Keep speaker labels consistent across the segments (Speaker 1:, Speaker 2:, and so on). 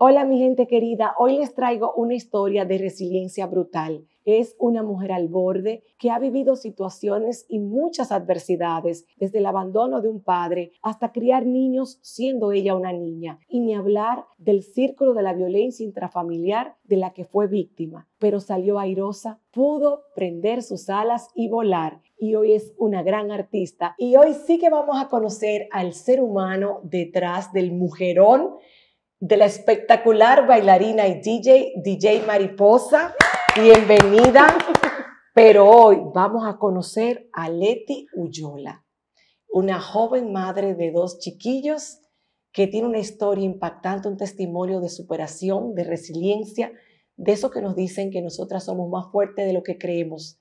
Speaker 1: Hola mi gente querida, hoy les traigo una historia de resiliencia brutal. Es una mujer al borde que ha vivido situaciones y muchas adversidades, desde el abandono de un padre hasta criar niños siendo ella una niña, y ni hablar del círculo de la violencia intrafamiliar de la que fue víctima. Pero salió airosa, pudo prender sus alas y volar, y hoy es una gran artista. Y hoy sí que vamos a conocer al ser humano detrás del mujerón, de la espectacular bailarina y DJ Mariposa. Bienvenida. Pero hoy vamos a conocer a Leti Ullola, una joven madre de 2 chiquillos que tiene una historia impactante, un testimonio de superación, de resiliencia, de eso que nos dicen que nosotras somos más fuertes de lo que creemos.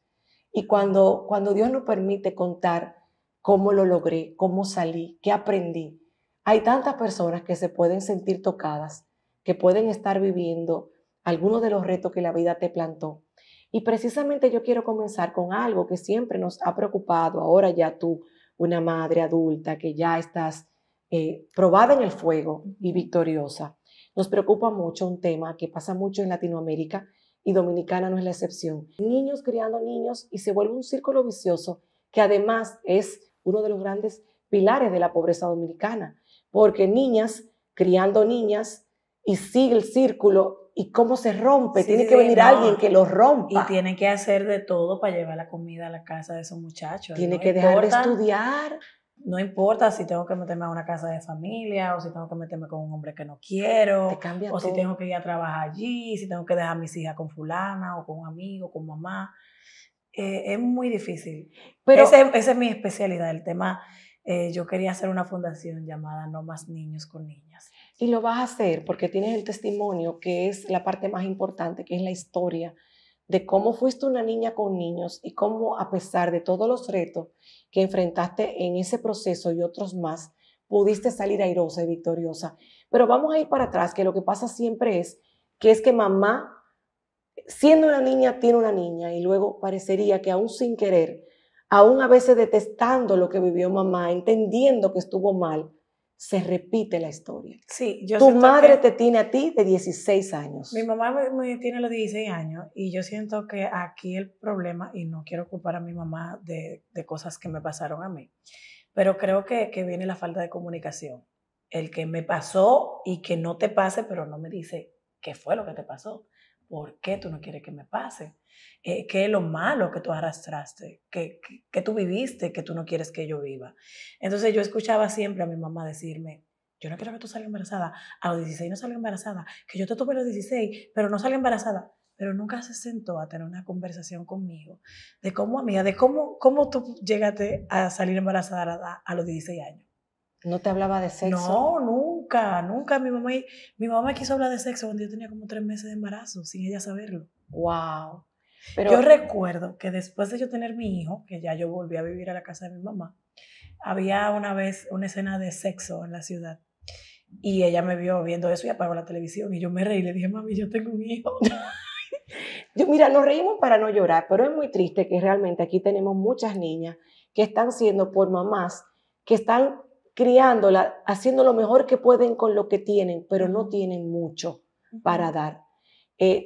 Speaker 1: Y cuando Dios nos permite contar cómo lo logré, cómo salí, qué aprendí, hay tantas personas que se pueden sentir tocadas, que pueden estar viviendo algunos de los retos que la vida te plantó. Y precisamente yo quiero comenzar con algo que siempre nos ha preocupado. Ahora ya tú, una madre adulta que ya estás probada en el fuego y victoriosa, nos preocupa mucho un tema que pasa mucho en Latinoamérica, y Dominicana no es la excepción. Niños criando niños, y se vuelve un círculo vicioso que además es uno de los grandes pilares de la pobreza dominicana, porque niñas criando niñas, y sigue el círculo, y cómo se rompe, tiene que venir alguien que lo rompa.
Speaker 2: Y tienen que hacer de todo para llevar la comida a la casa de esos muchachos.
Speaker 1: Tiene que dejar de estudiar.
Speaker 2: No importa si tengo que meterme a una casa de familia, o si tengo que meterme con un hombre que no quiero,
Speaker 1: Te cambia
Speaker 2: o
Speaker 1: todo.
Speaker 2: si tengo que ir a trabajar allí, si tengo que dejar a mis hijas con fulana, o con un amigo, con mamá. Es muy difícil. Pero esa es mi especialidad, el tema. Yo quería hacer una fundación llamada No Más Niños con Niñas.
Speaker 1: Y lo vas a hacer porque tienes el testimonio, que es la parte más importante, que es la historia de cómo fuiste una niña con niños y cómo, a pesar de todos los retos que enfrentaste en ese proceso y otros más, pudiste salir airosa y victoriosa. Pero vamos a ir para atrás, que lo que pasa siempre es que mamá, siendo una niña, tiene una niña, y luego parecería que aún sin querer, aún a veces detestando lo que vivió mamá, entendiendo que estuvo mal, se repite la historia.
Speaker 2: Sí, yo
Speaker 1: tu madre te tiene a ti de 16 años.
Speaker 2: Mi mamá me tiene los 16 años, y yo siento que aquí el problema, y no quiero culpar a mi mamá de cosas que me pasaron a mí, pero creo que viene la falta de comunicación. El que me pasó y que no te pase, pero no me dice qué fue lo que te pasó. ¿Por qué tú no quieres que me pase? ¿Qué es lo malo que tú arrastraste? ¿Qué tú viviste que tú no quieres que yo viva? Entonces yo escuchaba siempre a mi mamá decirme: yo no quiero que tú salgas embarazada. A los 16 no salgo embarazada. Que yo te tuve a los 16, pero no salgo embarazada. Pero nunca se sentó a tener una conversación conmigo de cómo, amiga, de cómo tú llegaste a salir embarazada a los 16 años.
Speaker 1: ¿No te hablaba de sexo?
Speaker 2: No, nunca. Mi mamá me quiso hablar de sexo cuando yo tenía como 3 meses de embarazo, sin ella saberlo.
Speaker 1: Wow. Pero
Speaker 2: yo recuerdo que después de yo tener mi hijo, que ya yo volví a vivir a la casa de mi mamá, había una vez una escena de sexo en la ciudad. Y ella me vio viendo eso y apagó la televisión. Y yo me reí y le dije: mami, yo tengo un hijo.
Speaker 1: Mira, nos reímos para no llorar, pero es muy triste que realmente aquí tenemos muchas niñas que están siendo por mamás que están criándola, haciendo lo mejor que pueden con lo que tienen, pero no tienen mucho para dar.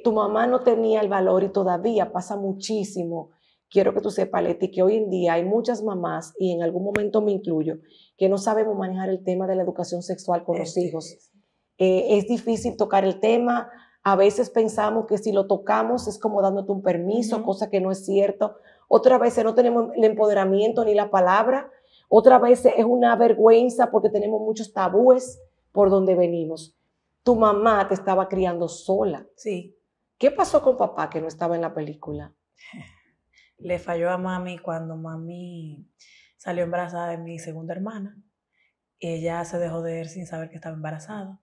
Speaker 1: Tu mamá no tenía el valor, y todavía pasa muchísimo. Quiero que tú sepas, Leti, que hoy en día hay muchas mamás, y en algún momento me incluyo, que no sabemos manejar el tema de la educación sexual con los hijos. Es difícil tocar el tema. A veces pensamos que si lo tocamos es como dándote un permiso, cosa que no es cierto. Otras veces no tenemos el empoderamiento ni la palabra. Otras veces es una vergüenza porque tenemos muchos tabúes por donde venimos. Tu mamá te estaba criando sola.
Speaker 2: Sí.
Speaker 1: ¿Qué pasó con papá que no estaba en la película?
Speaker 2: Le falló a mami cuando mami salió embarazada de mi segunda hermana. Ella se dejó de él sin saber que estaba embarazada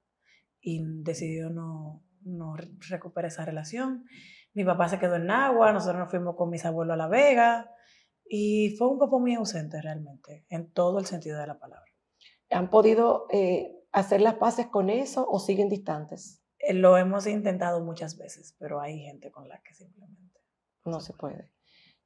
Speaker 2: y decidió no recuperar esa relación. Mi papá se quedó en Nagua, nosotros nos fuimos con mis abuelos a La Vega, y fue un papá muy ausente realmente, en todo el sentido de la palabra.
Speaker 1: ¿Han podido hacer las paces con eso o siguen distantes?
Speaker 2: Lo hemos intentado muchas veces, pero hay gente con la que simplemente
Speaker 1: no se puede.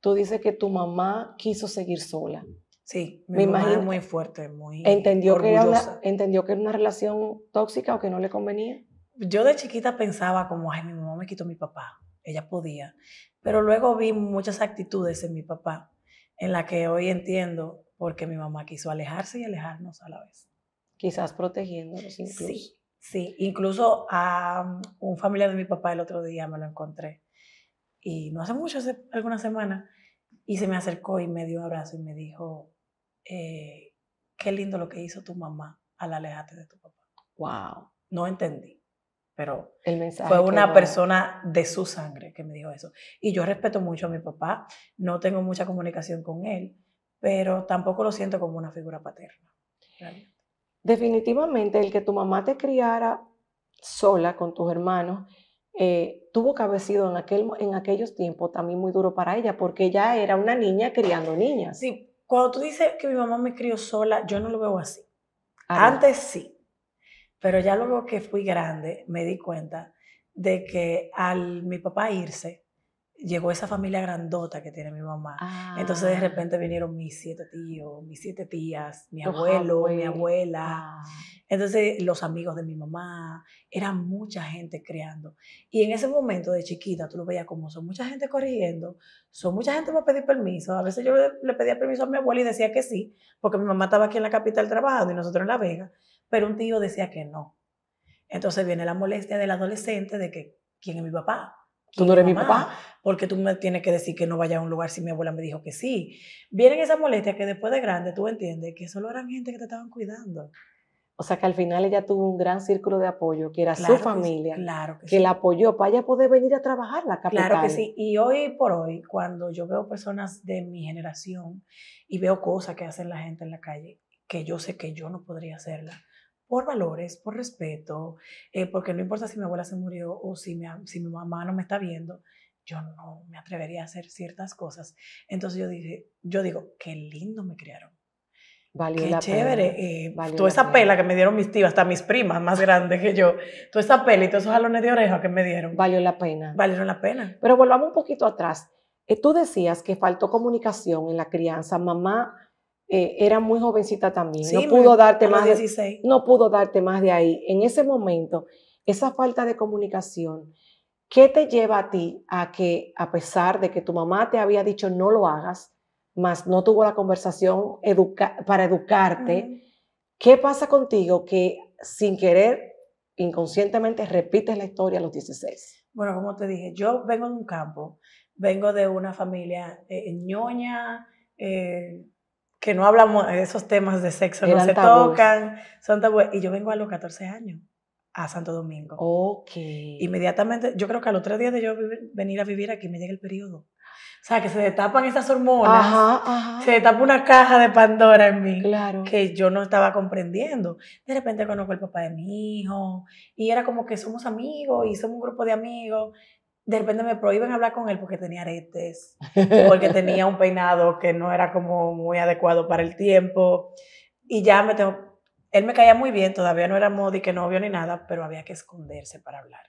Speaker 1: Tú dices que tu mamá quiso seguir sola.
Speaker 2: Sí, mi mamá es muy fuerte, muy
Speaker 1: ¿Entendió
Speaker 2: orgullosa.
Speaker 1: ¿Entendió que era una relación tóxica o que no le convenía?
Speaker 2: yo de chiquita pensaba como, ay, mi mamá me quitó a mi papá, ella podía, pero luego vi muchas actitudes en mi papá en las que hoy entiendo por qué mi mamá quiso alejarse y alejarnos a la vez.
Speaker 1: Quizás protegiéndolos incluso.
Speaker 2: Sí, sí, incluso a un familiar de mi papá el otro día me lo encontré y no hace mucho, hace algunas semanas, y se me acercó y me dio un abrazo y me dijo, qué lindo lo que hizo tu mamá al alejarte de tu papá.
Speaker 1: Wow.
Speaker 2: No entendí, pero
Speaker 1: El mensaje
Speaker 2: fue una
Speaker 1: quedó.
Speaker 2: persona de su sangre que me dijo eso. Y yo respeto mucho a mi papá, no tengo mucha comunicación con él, pero tampoco lo siento como una figura paterna. Realmente.
Speaker 1: Definitivamente el que tu mamá te criara sola con tus hermanos tuvo que haber sido en aquellos tiempos también muy duro para ella, porque ella era una niña criando niñas.
Speaker 2: Sí, cuando tú dices que mi mamá me crió sola, yo no lo veo así.
Speaker 1: Ah, no.
Speaker 2: Antes sí, pero ya luego que fui grande me di cuenta de que al mi papá irse, llegó esa familia grandota que tiene mi mamá. Entonces de repente vinieron mis 7 tíos, mis 7 tías, mi abuelo, mi abuela. Entonces los amigos de mi mamá, era mucha gente criando. Y en ese momento de chiquita tú lo veías como son mucha gente corrigiendo, son mucha gente para pedir permiso. A veces yo le pedía permiso a mi abuela y decía que sí, porque mi mamá estaba aquí en la capital trabajando y nosotros en La Vega, pero un tío decía que no. Entonces viene la molestia del adolescente de que, ¿quién es mi papá?
Speaker 1: ¿Tú no eres mi papá?
Speaker 2: Porque tú me tienes que decir que no vaya a un lugar si mi abuela me dijo que sí. Vienen esas molestias que después de grande tú entiendes que solo eran gente que te estaban cuidando.
Speaker 1: O sea que al final ella tuvo un gran círculo de apoyo, que era
Speaker 2: Claro
Speaker 1: su familia,
Speaker 2: sí, claro
Speaker 1: que la apoyó para ella poder venir a trabajar a la capital.
Speaker 2: Claro que sí. Y hoy por hoy, cuando yo veo personas de mi generación y veo cosas que hacen la gente en la calle, que yo sé que yo no podría hacerla, por valores, por respeto, porque no importa si mi abuela se murió o si mi mamá no me está viendo, yo no me atrevería a hacer ciertas cosas. Entonces yo digo, qué lindo me criaron.
Speaker 1: Valió
Speaker 2: Qué
Speaker 1: la
Speaker 2: chévere.
Speaker 1: pena.
Speaker 2: Toda esa pela que me dieron mis tías, hasta mis primas más grandes que yo, toda esa pela y todos esos jalones de oreja que me dieron.
Speaker 1: Valió la pena.
Speaker 2: Valieron la pena.
Speaker 1: Pero volvamos un poquito atrás. Tú decías que faltó comunicación en la crianza. Mamá era muy jovencita también.
Speaker 2: Sí,
Speaker 1: no pudo darte
Speaker 2: a los
Speaker 1: más
Speaker 2: 16.
Speaker 1: no pudo darte más de ahí. En ese momento, esa falta de comunicación, ¿qué te lleva a ti a que, a pesar de que tu mamá te había dicho no lo hagas, más no tuvo la conversación para educarte, qué pasa contigo que sin querer, inconscientemente repites la historia a los 16?
Speaker 2: Bueno, como te dije, yo vengo de un campo, vengo de una familia ñoña, que no hablamos de esos temas de sexo, no se tocan, son tabú. Y yo vengo a los 14 años a Santo Domingo.
Speaker 1: Ok.
Speaker 2: Inmediatamente, yo creo que a los 3 días de yo venir a vivir aquí me llega el periodo. O sea, que se destapan esas hormonas,
Speaker 1: Ajá.
Speaker 2: se destapa una caja de Pandora en mí,
Speaker 1: claro,
Speaker 2: que yo no estaba comprendiendo. De repente conozco al papá de mi hijo, y era como que somos amigos, y somos un grupo de amigos. De repente me prohíben hablar con él porque tenía aretes, porque tenía un peinado que no era como muy adecuado para el tiempo, y ya él me caía muy bien, todavía no éramos de que novio ni nada, pero había que esconderse para hablar.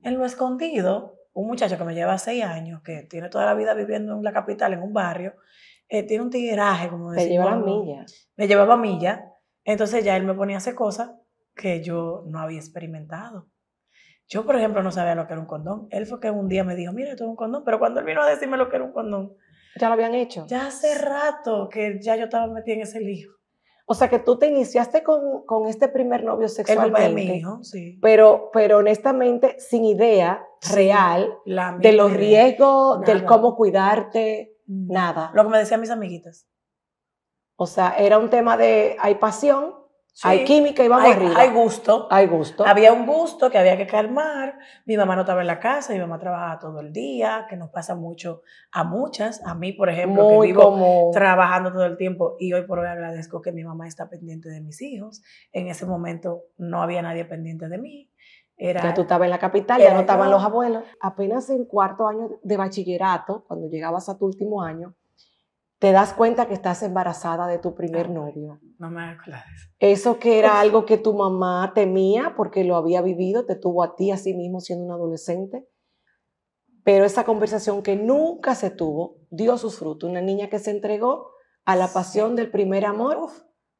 Speaker 2: En lo escondido, un muchacho que me lleva 6 años, que tiene toda la vida viviendo en la capital, en un barrio, tiene un tigueraje, como decimos.
Speaker 1: Te lleva a milla.
Speaker 2: Me llevaba a milla. Entonces ya él me ponía a hacer cosas que yo no había experimentado. Yo, por ejemplo, no sabía lo que era un condón. Él fue que un día me dijo, mira, esto es un condón. Pero cuando él vino a decirme lo que era un condón,
Speaker 1: ¿ya lo habían hecho?
Speaker 2: Ya hace rato que ya yo estaba metida en ese lío.
Speaker 1: O sea que tú te iniciaste con este primer novio sexualmente.
Speaker 2: El papá de mi hijo, sí.
Speaker 1: Pero honestamente sin idea real de los riesgos, del cómo cuidarte, nada.
Speaker 2: Lo que me decían mis amiguitas.
Speaker 1: O sea, era un tema de hay pasión, sí, hay química y vamos arriba.
Speaker 2: Hay gusto.
Speaker 1: Hay gusto.
Speaker 2: Había un gusto que había que calmar. Mi mamá no estaba en la casa, mi mamá trabajaba todo el día, que nos pasa mucho a muchas. A mí, por ejemplo, que vivo trabajando todo el tiempo y hoy por hoy agradezco que mi mamá está pendiente de mis hijos. En ese momento no había nadie pendiente de mí.
Speaker 1: Ya tú estabas en la capital, ya no estaban los abuelos. Apenas en 4º año de bachillerato, cuando llegabas a tu último año, te das cuenta que estás embarazada de tu primer novio.
Speaker 2: No me acuerdo.
Speaker 1: Eso que era algo que tu mamá temía porque lo había vivido, te tuvo a ti así mismo siendo un adolescente. Pero esa conversación que nunca se tuvo dio sus frutos. Una niña que se entregó a la pasión del primer amor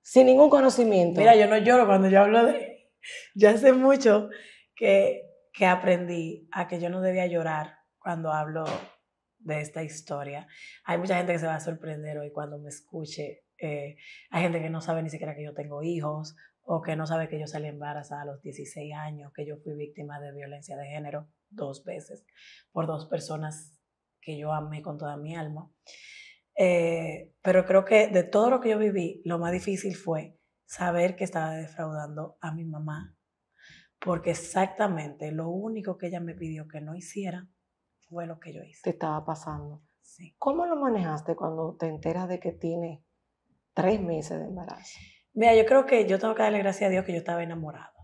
Speaker 1: sin ningún conocimiento.
Speaker 2: Mira, yo no lloro cuando yo hablo de... Ya hace mucho que aprendí a que yo no debía llorar cuando hablo de esta historia. Hay mucha gente que se va a sorprender hoy cuando me escuche. Hay gente que no sabe ni siquiera que yo tengo hijos o que no sabe que yo salí embarazada a los 16 años, que yo fui víctima de violencia de género 2 veces por 2 personas que yo amé con toda mi alma. Pero creo que de todo lo que yo viví, lo más difícil fue saber que estaba defraudando a mi mamá, porque exactamente lo único que ella me pidió que no hiciera fue lo que yo hice.
Speaker 1: Te estaba pasando.
Speaker 2: Sí.
Speaker 1: ¿Cómo lo manejaste cuando te enteras de que tienes 3 meses de embarazo?
Speaker 2: Mira, yo creo que yo tengo que darle gracias a Dios que yo estaba enamorada.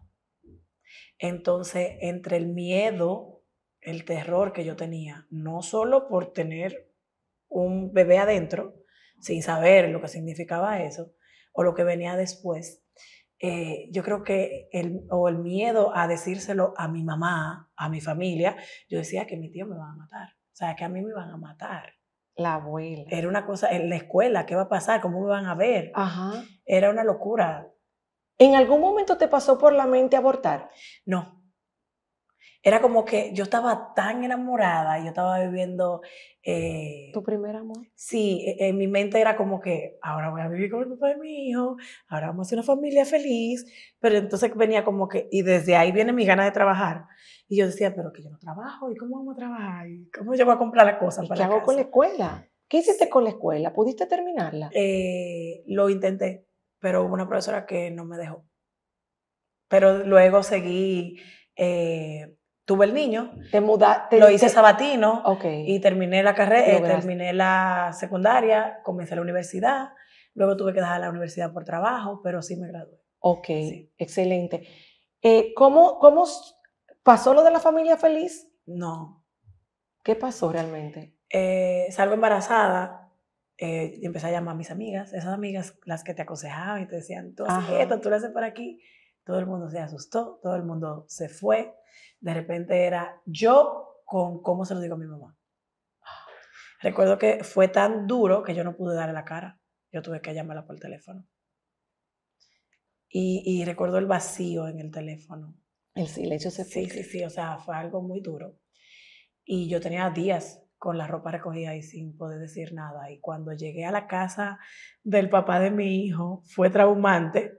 Speaker 2: Entonces, entre el miedo, el terror que yo tenía, no solo por tener un bebé adentro, sin saber lo que significaba eso, o lo que venía después, yo creo que el miedo a decírselo a mi mamá, a mi familia, yo decía que mi tío me va a matar, o sea, que a mí me van a matar.
Speaker 1: La abuela.
Speaker 2: Era una cosa, en la escuela, ¿qué va a pasar? ¿Cómo me van a ver?
Speaker 1: Ajá.
Speaker 2: Era una locura.
Speaker 1: ¿En algún momento te pasó por la mente abortar?
Speaker 2: No. Era como que yo estaba tan enamorada, yo estaba viviendo...
Speaker 1: ¿Tu primer amor?
Speaker 2: Sí, en mi mente era como que ahora voy a vivir con el papá de mi hijo, ahora vamos a ser una familia feliz, pero entonces venía como que, y desde ahí viene mi ganas de trabajar. Y yo decía, pero que yo no trabajo, ¿y cómo vamos a trabajar? ¿Y cómo yo voy a comprar las cosas
Speaker 1: ¿Y
Speaker 2: para
Speaker 1: qué
Speaker 2: la
Speaker 1: hago
Speaker 2: casa?
Speaker 1: con la escuela? ¿Qué hiciste con la escuela? ¿Pudiste terminarla?
Speaker 2: Lo intenté, pero hubo una profesora que no me dejó. Pero luego seguí... tuve el niño, lo hice sabatino, y terminé la carrera, terminé la secundaria, comencé la universidad, luego tuve que dejar la universidad por trabajo, pero sí me gradué.
Speaker 1: Ok, sí. Excelente. ¿Cómo pasó lo de la familia feliz?
Speaker 2: No.
Speaker 1: ¿Qué pasó realmente?
Speaker 2: Salgo embarazada, y empecé a llamar a mis amigas, esas amigas las que te aconsejaban y te decían, tú haces esto, tú lo haces por aquí. Todo el mundo se asustó, todo el mundo se fue. De repente era yo con cómo se lo digo a mi mamá. Recuerdo que fue tan duro que yo no pude darle la cara. Yo tuve que llamarla por teléfono. Y recuerdo el vacío en el teléfono.
Speaker 1: El silencio se fue.
Speaker 2: Sí, o sea, fue algo muy duro. Y yo tenía días con la ropa recogida y sin poder decir nada. Y cuando llegué a la casa del papá de mi hijo, fue traumante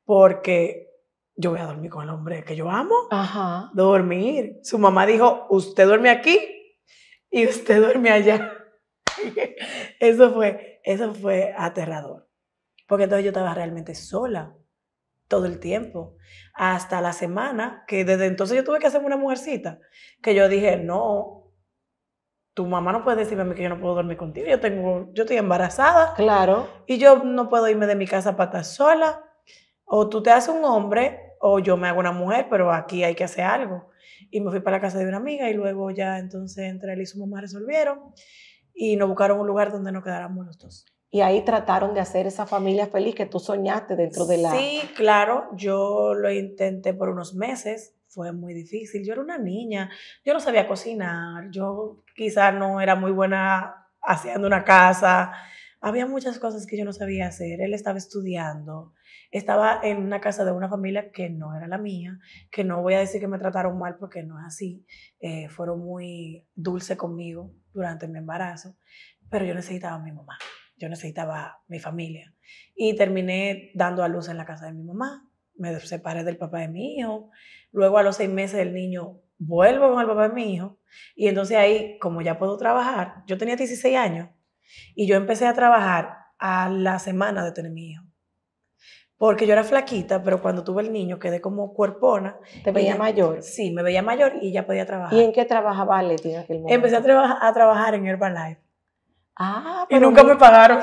Speaker 2: porque yo voy a dormir con el hombre que yo amo.
Speaker 1: Ajá.
Speaker 2: Dormir. Su mamá dijo, usted duerme aquí y usted duerme allá. Eso fue aterrador. Porque entonces yo estaba realmente sola todo el tiempo. Hasta la semana, que desde entonces yo tuve que hacerme una mujercita, que yo dije, no, tu mamá no puede decirme a mí que yo no puedo dormir contigo, yo estoy embarazada.
Speaker 1: Claro.
Speaker 2: Y yo no puedo irme de mi casa para estar sola. O tú te haces un hombre o yo me hago una mujer, pero aquí hay que hacer algo. Y me fui para la casa de una amiga y luego ya entonces entre él y su mamá resolvieron y nos buscaron un lugar donde nos quedáramos los dos.
Speaker 1: Y ahí trataron de hacer esa familia feliz que tú soñaste dentro de la...
Speaker 2: Sí, claro, yo lo intenté por unos meses, fue muy difícil, yo era una niña, yo no sabía cocinar, yo quizás no era muy buena haciendo una casa, había muchas cosas que yo no sabía hacer, él estaba estudiando, estaba en una casa de una familia que no era la mía, que no voy a decir que me trataron mal porque no es así, fueron muy dulces conmigo durante mi embarazo, pero yo necesitaba a mi mamá. Yo necesitaba mi familia. Y terminé dando a luz en la casa de mi mamá. Me separé del papá de mi hijo. Luego a los 6 meses del niño vuelvo con el papá de mi hijo. Y entonces ahí, como ya puedo trabajar, yo tenía 16 años y yo empecé a trabajar a la semana de tener mi hijo. Porque yo era flaquita, pero cuando tuve el niño quedé como cuerpona.
Speaker 1: ¿Te veía mayor?
Speaker 2: Sí, me veía mayor y ya podía trabajar.
Speaker 1: ¿Y en qué trabajaba Leti en aquel momento?
Speaker 2: Empecé a trabajar en Herbalife.
Speaker 1: Pero
Speaker 2: y nunca me pagaron.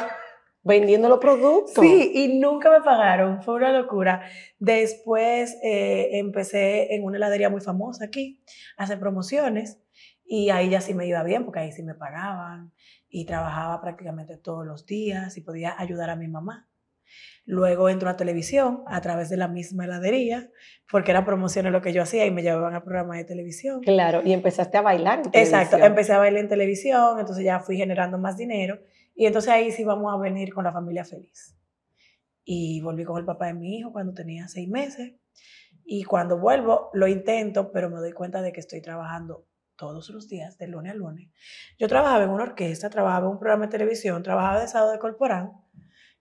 Speaker 1: Vendiendo los productos.
Speaker 2: Sí, y nunca me pagaron. Fue una locura. Después empecé en una heladería muy famosa aquí a hacer promociones y ahí ya sí me iba bien porque ahí sí me pagaban y trabajaba prácticamente todos los días y podía ayudar a mi mamá. Luego entró a televisión a través de la misma heladería, porque eran promociones lo que yo hacía y me llevaban a programas de televisión.
Speaker 1: Claro, y empezaste a bailar en televisión.
Speaker 2: Exacto, empecé a bailar en televisión, entonces ya fui generando más dinero y entonces ahí sí vamos a venir con la familia feliz. Y volví con el papá de mi hijo cuando tenía 6 meses Y cuando vuelvo, lo intento, pero me doy cuenta de que estoy trabajando todos los días, de lunes a lunes. Yo trabajaba en una orquesta, trabajaba en un programa de televisión, trabajaba de sábado de corporán,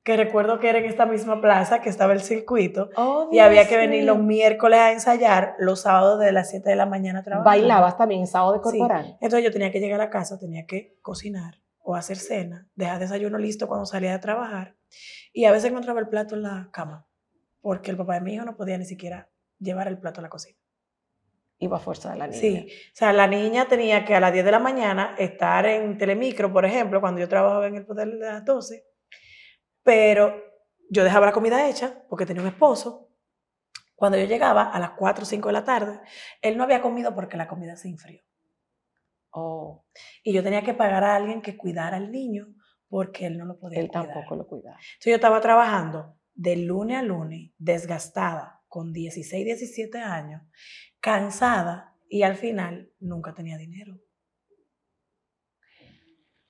Speaker 2: que recuerdo que era en esta misma plaza que estaba el circuito,
Speaker 1: Oh,
Speaker 2: y había que
Speaker 1: Dios
Speaker 2: venir los
Speaker 1: mío.
Speaker 2: miércoles a ensayar, los sábados de las 7 de la mañana a trabajar.
Speaker 1: ¿Bailabas también en sábado de
Speaker 2: Sí,
Speaker 1: corporal?
Speaker 2: entonces yo tenía que llegar a la casa, tenía que cocinar o hacer cena, dejar desayuno listo cuando salía de trabajar, y a veces encontraba el plato en la cama, porque el papá de mi hijo no podía ni siquiera llevar el plato a la cocina.
Speaker 1: Iba a fuerza de la niña.
Speaker 2: Sí, o sea, la niña tenía que a las 10 de la mañana estar en Telemicro, por ejemplo, cuando yo trabajaba en el Poder de las 12, pero yo dejaba la comida hecha porque tenía un esposo. Cuando yo llegaba a las 4 o 5 de la tarde, él no había comido porque la comida se enfrió.
Speaker 1: Oh,
Speaker 2: Y yo tenía que pagar a alguien que cuidara al niño porque él no lo podía
Speaker 1: él
Speaker 2: cuidar.
Speaker 1: tampoco lo cuidaba.
Speaker 2: Entonces yo estaba trabajando de lunes a lunes, desgastada, con 16, 17 años, cansada, y al final nunca tenía dinero.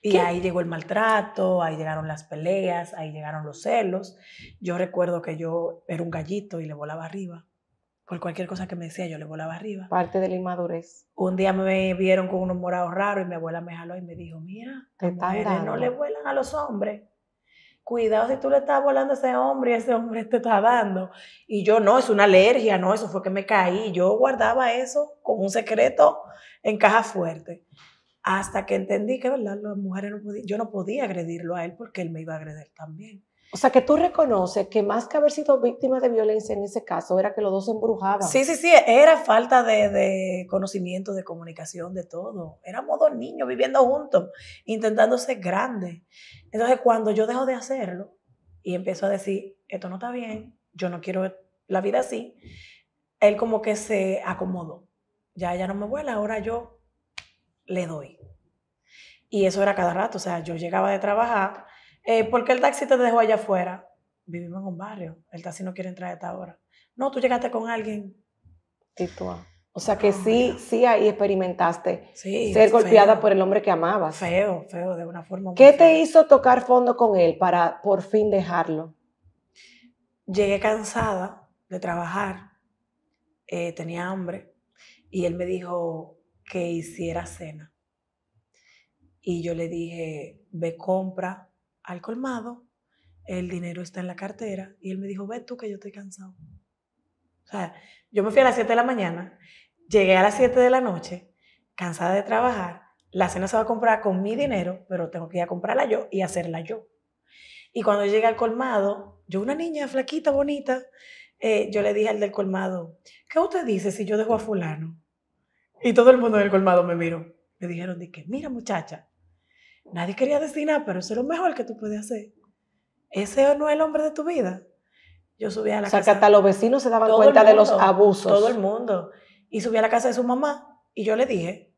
Speaker 2: Y
Speaker 1: ¿Qué?
Speaker 2: ahí llegó el maltrato, ahí llegaron las peleas, ahí llegaron los celos. Yo recuerdo que yo era un gallito y le volaba arriba. Por cualquier cosa que me decía, yo le volaba arriba.
Speaker 1: Parte de la inmadurez.
Speaker 2: Un día me vieron con unos morados raros y mi abuela me jaló y me dijo, mira,
Speaker 1: Te
Speaker 2: las
Speaker 1: están
Speaker 2: mujeres no le
Speaker 1: dando.
Speaker 2: vuelan a los hombres. Cuidado si tú le estás volando a ese hombre y ese hombre te está dando. Y yo, no, es una alergia, no, eso fue que me caí. Yo guardaba eso como un secreto en caja fuerte. Hasta que entendí que, ¿verdad? Las mujeres no podían, yo no podía agredirlo a él porque él me iba a agredir también.
Speaker 1: O sea, que tú reconoces que más que haber sido víctima de violencia en ese caso, era que los dos se embrujaban.
Speaker 2: Sí, era falta de conocimiento, de comunicación, de todo. Éramos dos niños viviendo juntos, intentando ser grandes. Entonces, cuando yo dejo de hacerlo y empiezo a decir, esto no está bien, yo no quiero la vida así, él como que se acomodó. Ya ella no me vuela, ahora yo le doy. Y eso era cada rato, o sea, yo llegaba de trabajar, porque el taxi te dejó allá afuera. Vivimos en un barrio, el taxi no quiere entrar a esta hora. No, tú llegaste con alguien.
Speaker 1: O sea, que sí ahí experimentaste
Speaker 2: Sí,
Speaker 1: ser golpeada
Speaker 2: feo,
Speaker 1: por el hombre que amabas.
Speaker 2: feo, de una forma muy
Speaker 1: ¿Qué
Speaker 2: fea.
Speaker 1: te hizo tocar fondo con él para por fin dejarlo?
Speaker 2: Llegué cansada de trabajar, tenía hambre, y él me dijo que hiciera cena. Y yo le dije, ve, compra al colmado, el dinero está en la cartera. Y él me dijo, ve tú que yo estoy cansado. O sea, yo me fui a las 7 de la mañana, llegué a las 7 de la noche, cansada de trabajar. La cena se va a comprar con mi dinero, pero tengo que ir a comprarla yo y hacerla yo. Y cuando llegué al colmado, yo, una niña flaquita, bonita, yo le dije al del colmado, ¿qué usted dice si yo dejo a fulano? Y todo el mundo del colmado me miró. Me dijeron, mira muchacha, nadie quería decir nada, pero eso es lo mejor que tú puedes hacer. Ese no es el hombre de tu vida. Yo subí a la casa.
Speaker 1: O sea, que hasta los vecinos se daban
Speaker 2: todo
Speaker 1: cuenta
Speaker 2: el mundo,
Speaker 1: de los abusos.
Speaker 2: Todo el mundo. Y subí a la casa de su mamá y yo le dije,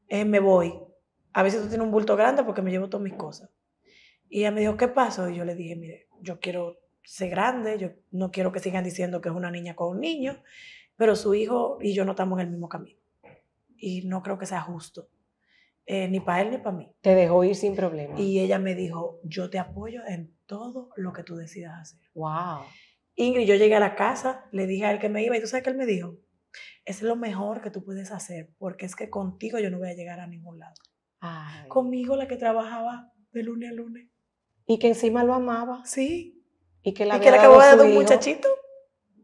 Speaker 2: me voy. A ver si tú tienes un bulto grande porque me llevo todas mis cosas. Y ella me dijo, ¿qué pasó? Y yo le dije, mire, yo quiero ser grande, yo no quiero que sigan diciendo que es una niña con un niño, pero su hijo y yo no estamos en el mismo camino. Y no creo que sea justo, ni para él ni para mí.
Speaker 1: Te dejó ir sin problema.
Speaker 2: Y ella me dijo, yo te apoyo en todo lo que tú decidas hacer.
Speaker 1: Wow.
Speaker 2: Ingrid, yo llegué a la casa, le dije a él que me iba, y tú sabes que él me dijo, es lo mejor que tú puedes hacer, porque es que contigo yo no voy a llegar a ningún lado.
Speaker 1: Ay.
Speaker 2: Conmigo, la que trabajaba de lunes a lunes.
Speaker 1: Y que encima lo amaba.
Speaker 2: Sí.
Speaker 1: Y que le
Speaker 2: acababa de dar un muchachito.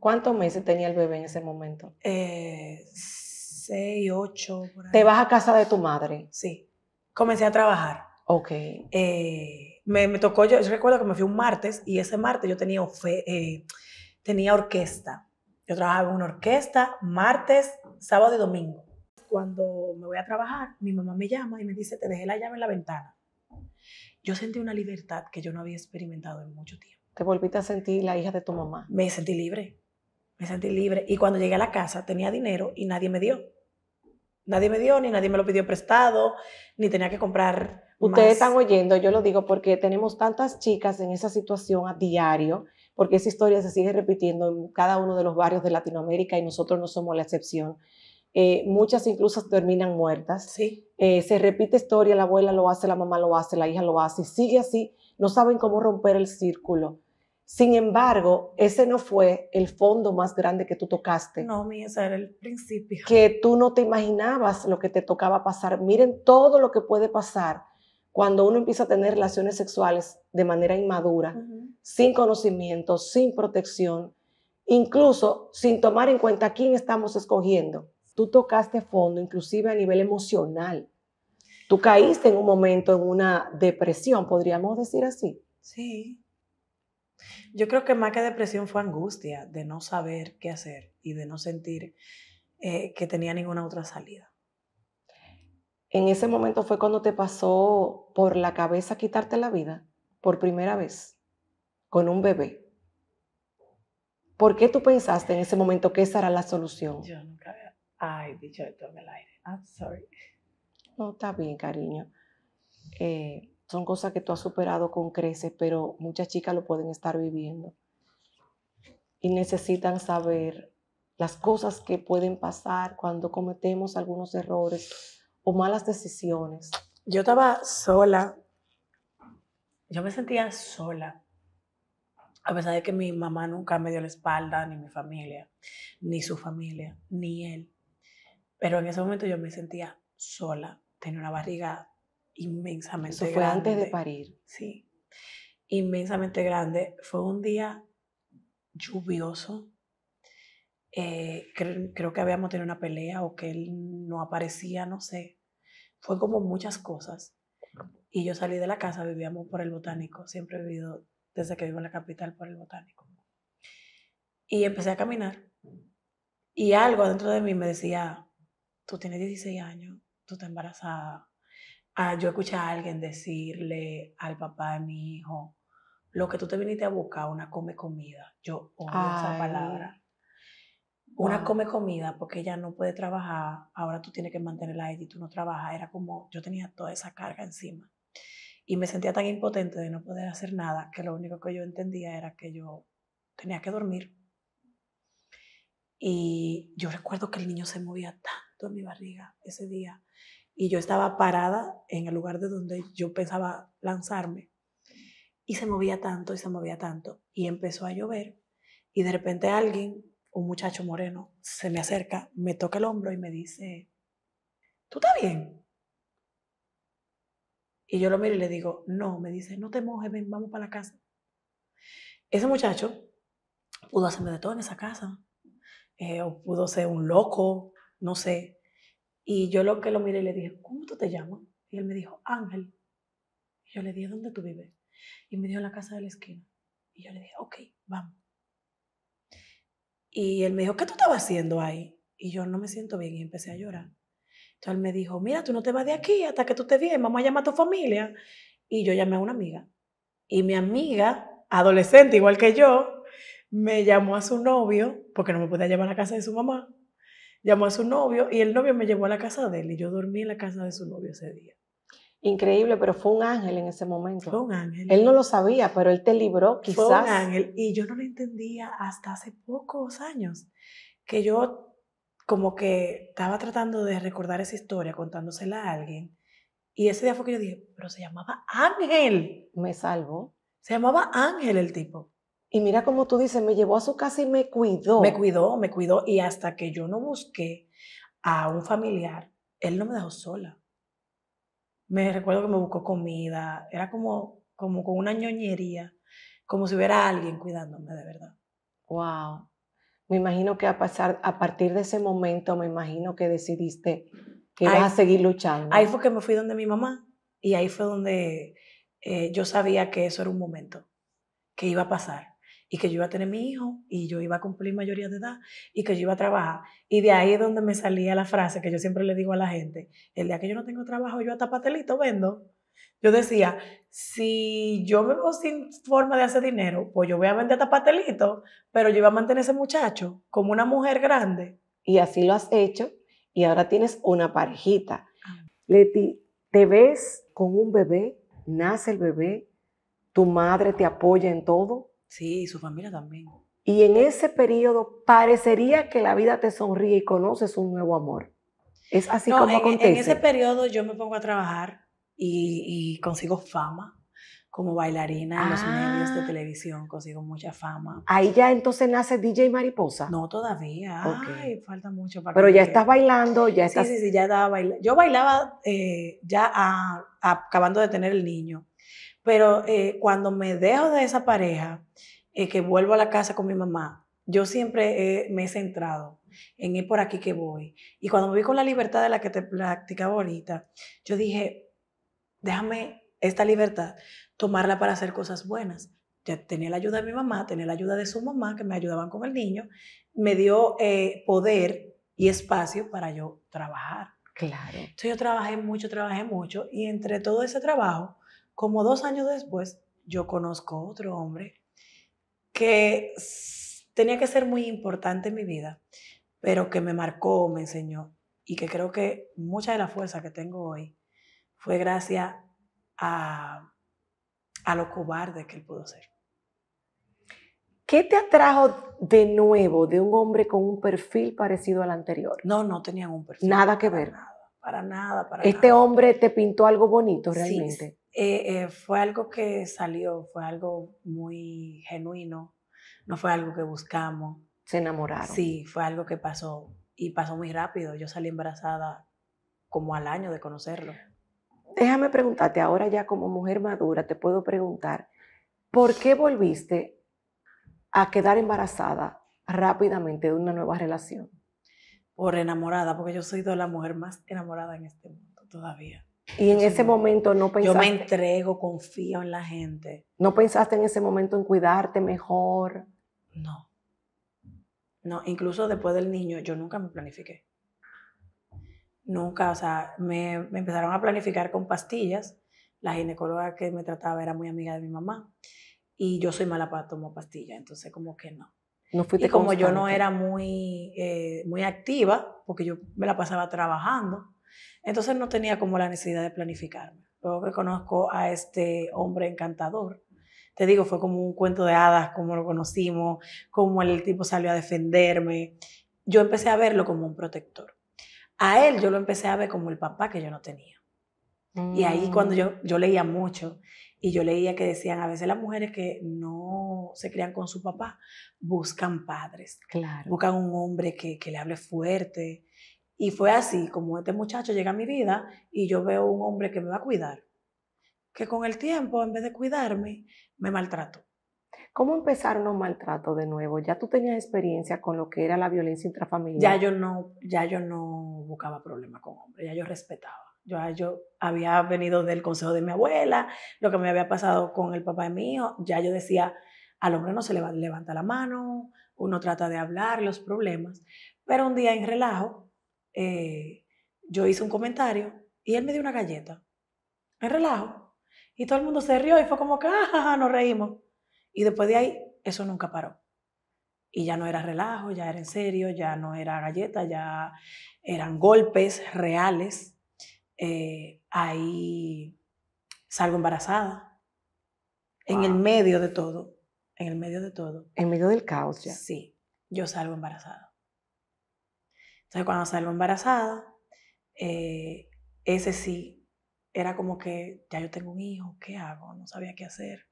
Speaker 1: ¿Cuántos meses tenía el bebé en ese momento?
Speaker 2: 6, 8. Por ahí.
Speaker 1: ¿Te vas a casa de tu madre?
Speaker 2: Sí. Comencé a trabajar.
Speaker 1: Ok.
Speaker 2: Me tocó, yo recuerdo que me fui un martes y ese martes yo tenía orquesta. Yo trabajaba en una orquesta martes, sábado y domingo. Cuando me voy a trabajar, mi mamá me llama y me dice, te dejé la llave en la ventana. Yo sentí una libertad que yo no había experimentado en mucho tiempo.
Speaker 1: ¿Te volviste a sentir la hija de tu mamá?
Speaker 2: Me sentí libre. Y cuando llegué a la casa tenía dinero y nadie me dio. Nadie me dio, ni nadie me lo pidió prestado, ni tenía que comprar
Speaker 1: Ustedes
Speaker 2: más.
Speaker 1: están oyendo, yo lo digo porque tenemos tantas chicas en esa situación a diario, porque esa historia se sigue repitiendo en cada uno de los barrios de Latinoamérica y nosotros no somos la excepción. Muchas incluso terminan muertas.
Speaker 2: Sí.
Speaker 1: Se repite historia, la abuela lo hace, la mamá lo hace, la hija lo hace, y sigue así, no saben cómo romper el círculo. Sin embargo, ese no fue el fondo más grande que tú tocaste.
Speaker 2: No, ese era el principio.
Speaker 1: Que tú no te imaginabas lo que te tocaba pasar. Miren todo lo que puede pasar cuando uno empieza a tener relaciones sexuales de manera inmadura, sin conocimiento, sin protección, incluso sin tomar en cuenta a quién estamos escogiendo. Tú tocaste fondo, inclusive a nivel emocional. Tú caíste en un momento en una depresión, podríamos decir así.
Speaker 2: Sí. Yo creo que más que depresión fue angustia de no saber qué hacer y de no sentir que tenía ninguna otra salida.
Speaker 1: En ese momento fue cuando te pasó por la cabeza quitarte la vida, por primera vez, con un bebé. ¿Por qué tú pensaste en ese momento que esa era la solución?
Speaker 2: Yo nunca había dicho esto en el aire. I'm sorry.
Speaker 1: No, está bien, cariño. Son cosas que tú has superado con creces, pero muchas chicas lo pueden estar viviendo. Y necesitan saber las cosas que pueden pasar cuando cometemos algunos errores o malas decisiones.
Speaker 2: Yo estaba sola. Yo me sentía sola. A pesar de que mi mamá nunca me dio la espalda, ni mi familia, ni su familia, ni él. Pero en ese momento yo me sentía sola. Tenía una barriga inmensamente grande.
Speaker 1: Eso fue antes de parir.
Speaker 2: Sí, inmensamente grande. Fue un día lluvioso. Creo que habíamos tenido una pelea o que él no aparecía, no sé. Fue como muchas cosas. Y yo salí de la casa, vivíamos por el Botánico. Siempre he vivido desde que vivo en la capital por el Botánico. Y empecé a caminar. Y algo dentro de mí me decía, tú tienes 16 años, tú estás embarazada. Yo escuché a alguien decirle al papá de mi hijo, lo que tú te viniste a buscar, una come comida. Yo odio esa palabra. Una come comida porque ella no puede trabajar, ahora tú tienes que mantenerla a ella y tú no trabajas. Era como, yo tenía toda esa carga encima. Y me sentía tan impotente de no poder hacer nada que lo único que yo entendía era que yo tenía que dormir. Y yo recuerdo que el niño se movía tanto en mi barriga ese día. Y yo estaba parada en el lugar de donde yo pensaba lanzarme. Y se movía tanto y se movía tanto. Y empezó a llover. Y de repente alguien, un muchacho moreno, se me acerca, me toca el hombro y me dice, ¿tú estás bien? Y yo lo miro y le digo, no. Me dice, no te mojes, ven, vamos para la casa. Ese muchacho pudo hacerme de todo en esa casa. O pudo ser un loco, no sé. Y yo lo que lo miré y le dije, ¿cómo tú te llamas? Y él me dijo, Ángel. Y yo le dije, ¿dónde tú vives? Y me dijo, en la casa de la esquina. Y yo le dije, ok, vamos. Y él me dijo, ¿qué tú estabas haciendo ahí? Y yo no me siento bien y empecé a llorar. Entonces él me dijo, mira, tú no te vas de aquí hasta que tú estés bien, vamos a llamar a tu familia. Y yo llamé a una amiga. Y mi amiga, adolescente igual que yo, me llamó a su novio, porque no me podía llevar a la casa de su mamá. Llamó a su novio y el novio me llevó a la casa de él y yo dormí en la casa de su novio ese día.
Speaker 1: Increíble, pero fue un ángel en ese momento.
Speaker 2: Fue un ángel.
Speaker 1: Él no lo sabía, pero él te libró quizás.
Speaker 2: Fue un ángel y yo no lo entendía hasta hace pocos años, que yo como que estaba tratando de recordar esa historia contándosela a alguien y ese día fue que yo dije, pero se llamaba Ángel.
Speaker 1: Me salvó.
Speaker 2: Se llamaba Ángel el tipo.
Speaker 1: Y mira como tú dices, me llevó a su casa y me cuidó.
Speaker 2: Me cuidó y hasta que yo no busqué a un familiar, él no me dejó sola. Me recuerdo que me buscó comida, era como con una ñoñería, como si hubiera alguien cuidándome de verdad.
Speaker 1: Wow. Me imagino que a partir de ese momento, me imagino que decidiste que ibas a seguir luchando.
Speaker 2: Ahí fue que me fui donde mi mamá y ahí fue donde yo sabía que eso era un momento, que iba a pasar y que yo iba a tener mi hijo y yo iba a cumplir mayoría de edad y que yo iba a trabajar. Y de ahí es donde me salía la frase que yo siempre le digo a la gente, el día que yo no tengo trabajo, yo hasta pastelito vendo. Yo decía, si yo me veo sin forma de hacer dinero, pues yo voy a vender hasta pastelito, pero yo iba a mantener a ese muchacho como una mujer grande.
Speaker 1: Y así lo has hecho y ahora tienes una parejita. Leti, ¿te ves con un bebé? ¿Nace el bebé? ¿Tu madre te apoya en todo?
Speaker 2: Sí, y su familia también.
Speaker 1: Y en ese periodo parecería que la vida te sonríe y conoces un nuevo amor. ¿Es así como acontece?
Speaker 2: En ese periodo yo me pongo a trabajar y consigo fama, como bailarina en los medios de televisión, consigo mucha fama.
Speaker 1: Ahí ya entonces nace DJ Mariposa.
Speaker 2: No todavía,
Speaker 1: Ok.
Speaker 2: falta mucho para
Speaker 1: Pero
Speaker 2: que
Speaker 1: ya
Speaker 2: llegue.
Speaker 1: estás bailando, ya estás...
Speaker 2: Sí, ya estaba bailando. Yo bailaba ya acabando de tener el niño, pero cuando me dejo de esa pareja, que vuelvo a la casa con mi mamá, yo siempre me he centrado en ir por aquí que voy. Y cuando me vi con la libertad de la que te practicaba ahorita, yo dije, déjame esta libertad, tomarla para hacer cosas buenas. Ya tenía la ayuda de mi mamá, tenía la ayuda de su mamá, que me ayudaban con el niño, me dio poder y espacio para yo trabajar.
Speaker 1: Claro.
Speaker 2: Entonces yo trabajé mucho, y entre todo ese trabajo, como 2 años después, yo conozco otro hombre que tenía que ser muy importante en mi vida, pero que me marcó, me enseñó, y que creo que mucha de la fuerza que tengo hoy fue gracias a lo cobarde que él pudo ser.
Speaker 1: ¿Qué te atrajo de nuevo de un hombre con un perfil parecido al anterior?
Speaker 2: No tenían un perfil.
Speaker 1: Nada que ver.
Speaker 2: Para nada.
Speaker 1: ¿Este hombre te pintó algo bonito realmente?
Speaker 2: Sí, fue algo que salió, fue algo muy genuino, no fue algo que buscamos.
Speaker 1: Se enamoraron.
Speaker 2: Sí, fue algo que pasó, y pasó muy rápido. Yo salí embarazada como al año de conocerlo.
Speaker 1: Déjame preguntarte, ahora ya como mujer madura, te puedo preguntar, ¿por qué volviste a quedar embarazada rápidamente de una nueva relación?
Speaker 2: Por enamorada, porque yo soy de la mujer más enamorada en este mundo todavía.
Speaker 1: Y en ese momento no pensaste...
Speaker 2: Yo me entrego, confío en la gente.
Speaker 1: ¿No pensaste en ese momento en cuidarte mejor?
Speaker 2: No, incluso después del niño, yo nunca me planifiqué. Nunca, o sea, me empezaron a planificar con pastillas. La ginecóloga que me trataba era muy amiga de mi mamá. Y yo soy mala para tomar pastillas, entonces como que no.
Speaker 1: No fuiste
Speaker 2: y como
Speaker 1: constante.
Speaker 2: Yo no era muy activa, porque yo me la pasaba trabajando, entonces no tenía como la necesidad de planificarme. Luego que conozco a este hombre encantador, te digo, fue como un cuento de hadas, como lo conocimos, como el tipo salió a defenderme. Yo empecé a verlo como un protector. A él yo lo empecé a ver como el papá que yo no tenía. Y ahí cuando yo leía mucho, y yo leía que decían, a veces las mujeres que no se crían con su papá, buscan padres.
Speaker 1: Claro.
Speaker 2: Buscan un hombre que le hable fuerte. Y fue así, como este muchacho llega a mi vida, y yo veo un hombre que me va a cuidar, que con el tiempo, en vez de cuidarme, me maltrató.
Speaker 1: ¿Cómo empezaron los maltratos de nuevo? ¿Ya tú tenías experiencia con lo que era la violencia intrafamiliar?
Speaker 2: Ya yo no buscaba problemas con hombres, ya yo respetaba. Yo había venido del consejo de mi abuela, lo que me había pasado con el papá de mi hijo, ya yo decía, al hombre no se le levanta la mano, uno trata de hablar los problemas. Pero un día en relajo, yo hice un comentario y él me dio una galleta, en relajo. Y todo el mundo se rió y fue como que, nos reímos. Y después de ahí, eso nunca paró. Y ya no era relajo, ya era en serio, ya no era galleta, ya eran golpes reales. Ahí salgo embarazada.
Speaker 1: Wow.
Speaker 2: En el medio de todo. En el medio de todo.
Speaker 1: En medio del caos ya.
Speaker 2: Sí, yo salgo embarazada. Entonces cuando salgo embarazada, ese sí, era como que ya yo tengo un hijo, ¿qué hago? No sabía qué hacer.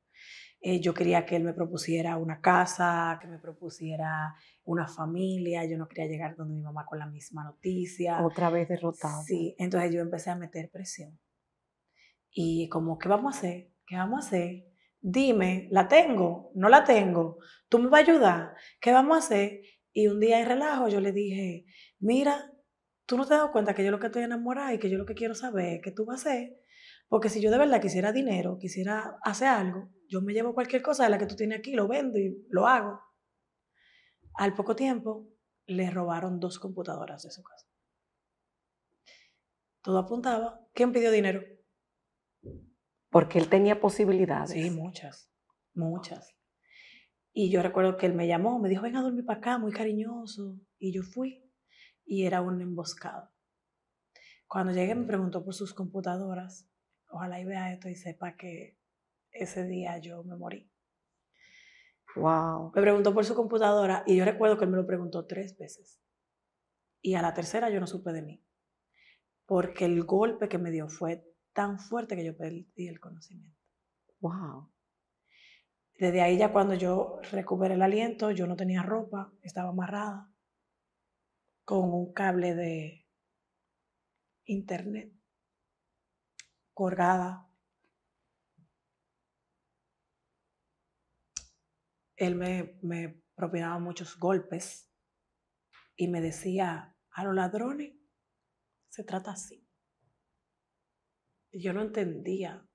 Speaker 2: Yo quería que él me propusiera una casa, que me propusiera una familia. Yo no quería llegar donde mi mamá con la misma noticia.
Speaker 1: Otra vez derrotada.
Speaker 2: Sí, entonces yo empecé a meter presión. Y como, ¿qué vamos a hacer? ¿Qué vamos a hacer? Dime, ¿la tengo? ¿No la tengo? ¿Tú me vas a ayudar? ¿Qué vamos a hacer? Y un día en relajo yo le dije, mira, tú no te has dado cuenta que yo lo que estoy enamorada y que yo lo que quiero saber es qué tú vas a hacer. Porque si yo de verdad quisiera dinero, quisiera hacer algo, yo me llevo cualquier cosa de la que tú tienes aquí, lo vendo y lo hago. Al poco tiempo, le robaron 2 computadoras de su casa. Todo apuntaba. ¿Quién pidió dinero?
Speaker 1: Porque él tenía posibilidades.
Speaker 2: Sí, muchas. Y yo recuerdo que él me llamó, me dijo, ven a dormir para acá, muy cariñoso. Y yo fui, y era un emboscado. Cuando llegué me preguntó por sus computadoras. Ojalá y vea esto y sepa que ese día yo me morí.
Speaker 1: Wow.
Speaker 2: Me preguntó por su computadora y yo recuerdo que él me lo preguntó 3 veces. Y a la tercera yo no supe de mí. Porque el golpe que me dio fue tan fuerte que yo perdí el conocimiento.
Speaker 1: Wow.
Speaker 2: Desde ahí ya cuando yo recuperé el aliento, yo no tenía ropa, estaba amarrada con un cable de internet, colgada. Él me propinaba muchos golpes y me decía, a los ladrones se trata así. Y yo no entendía.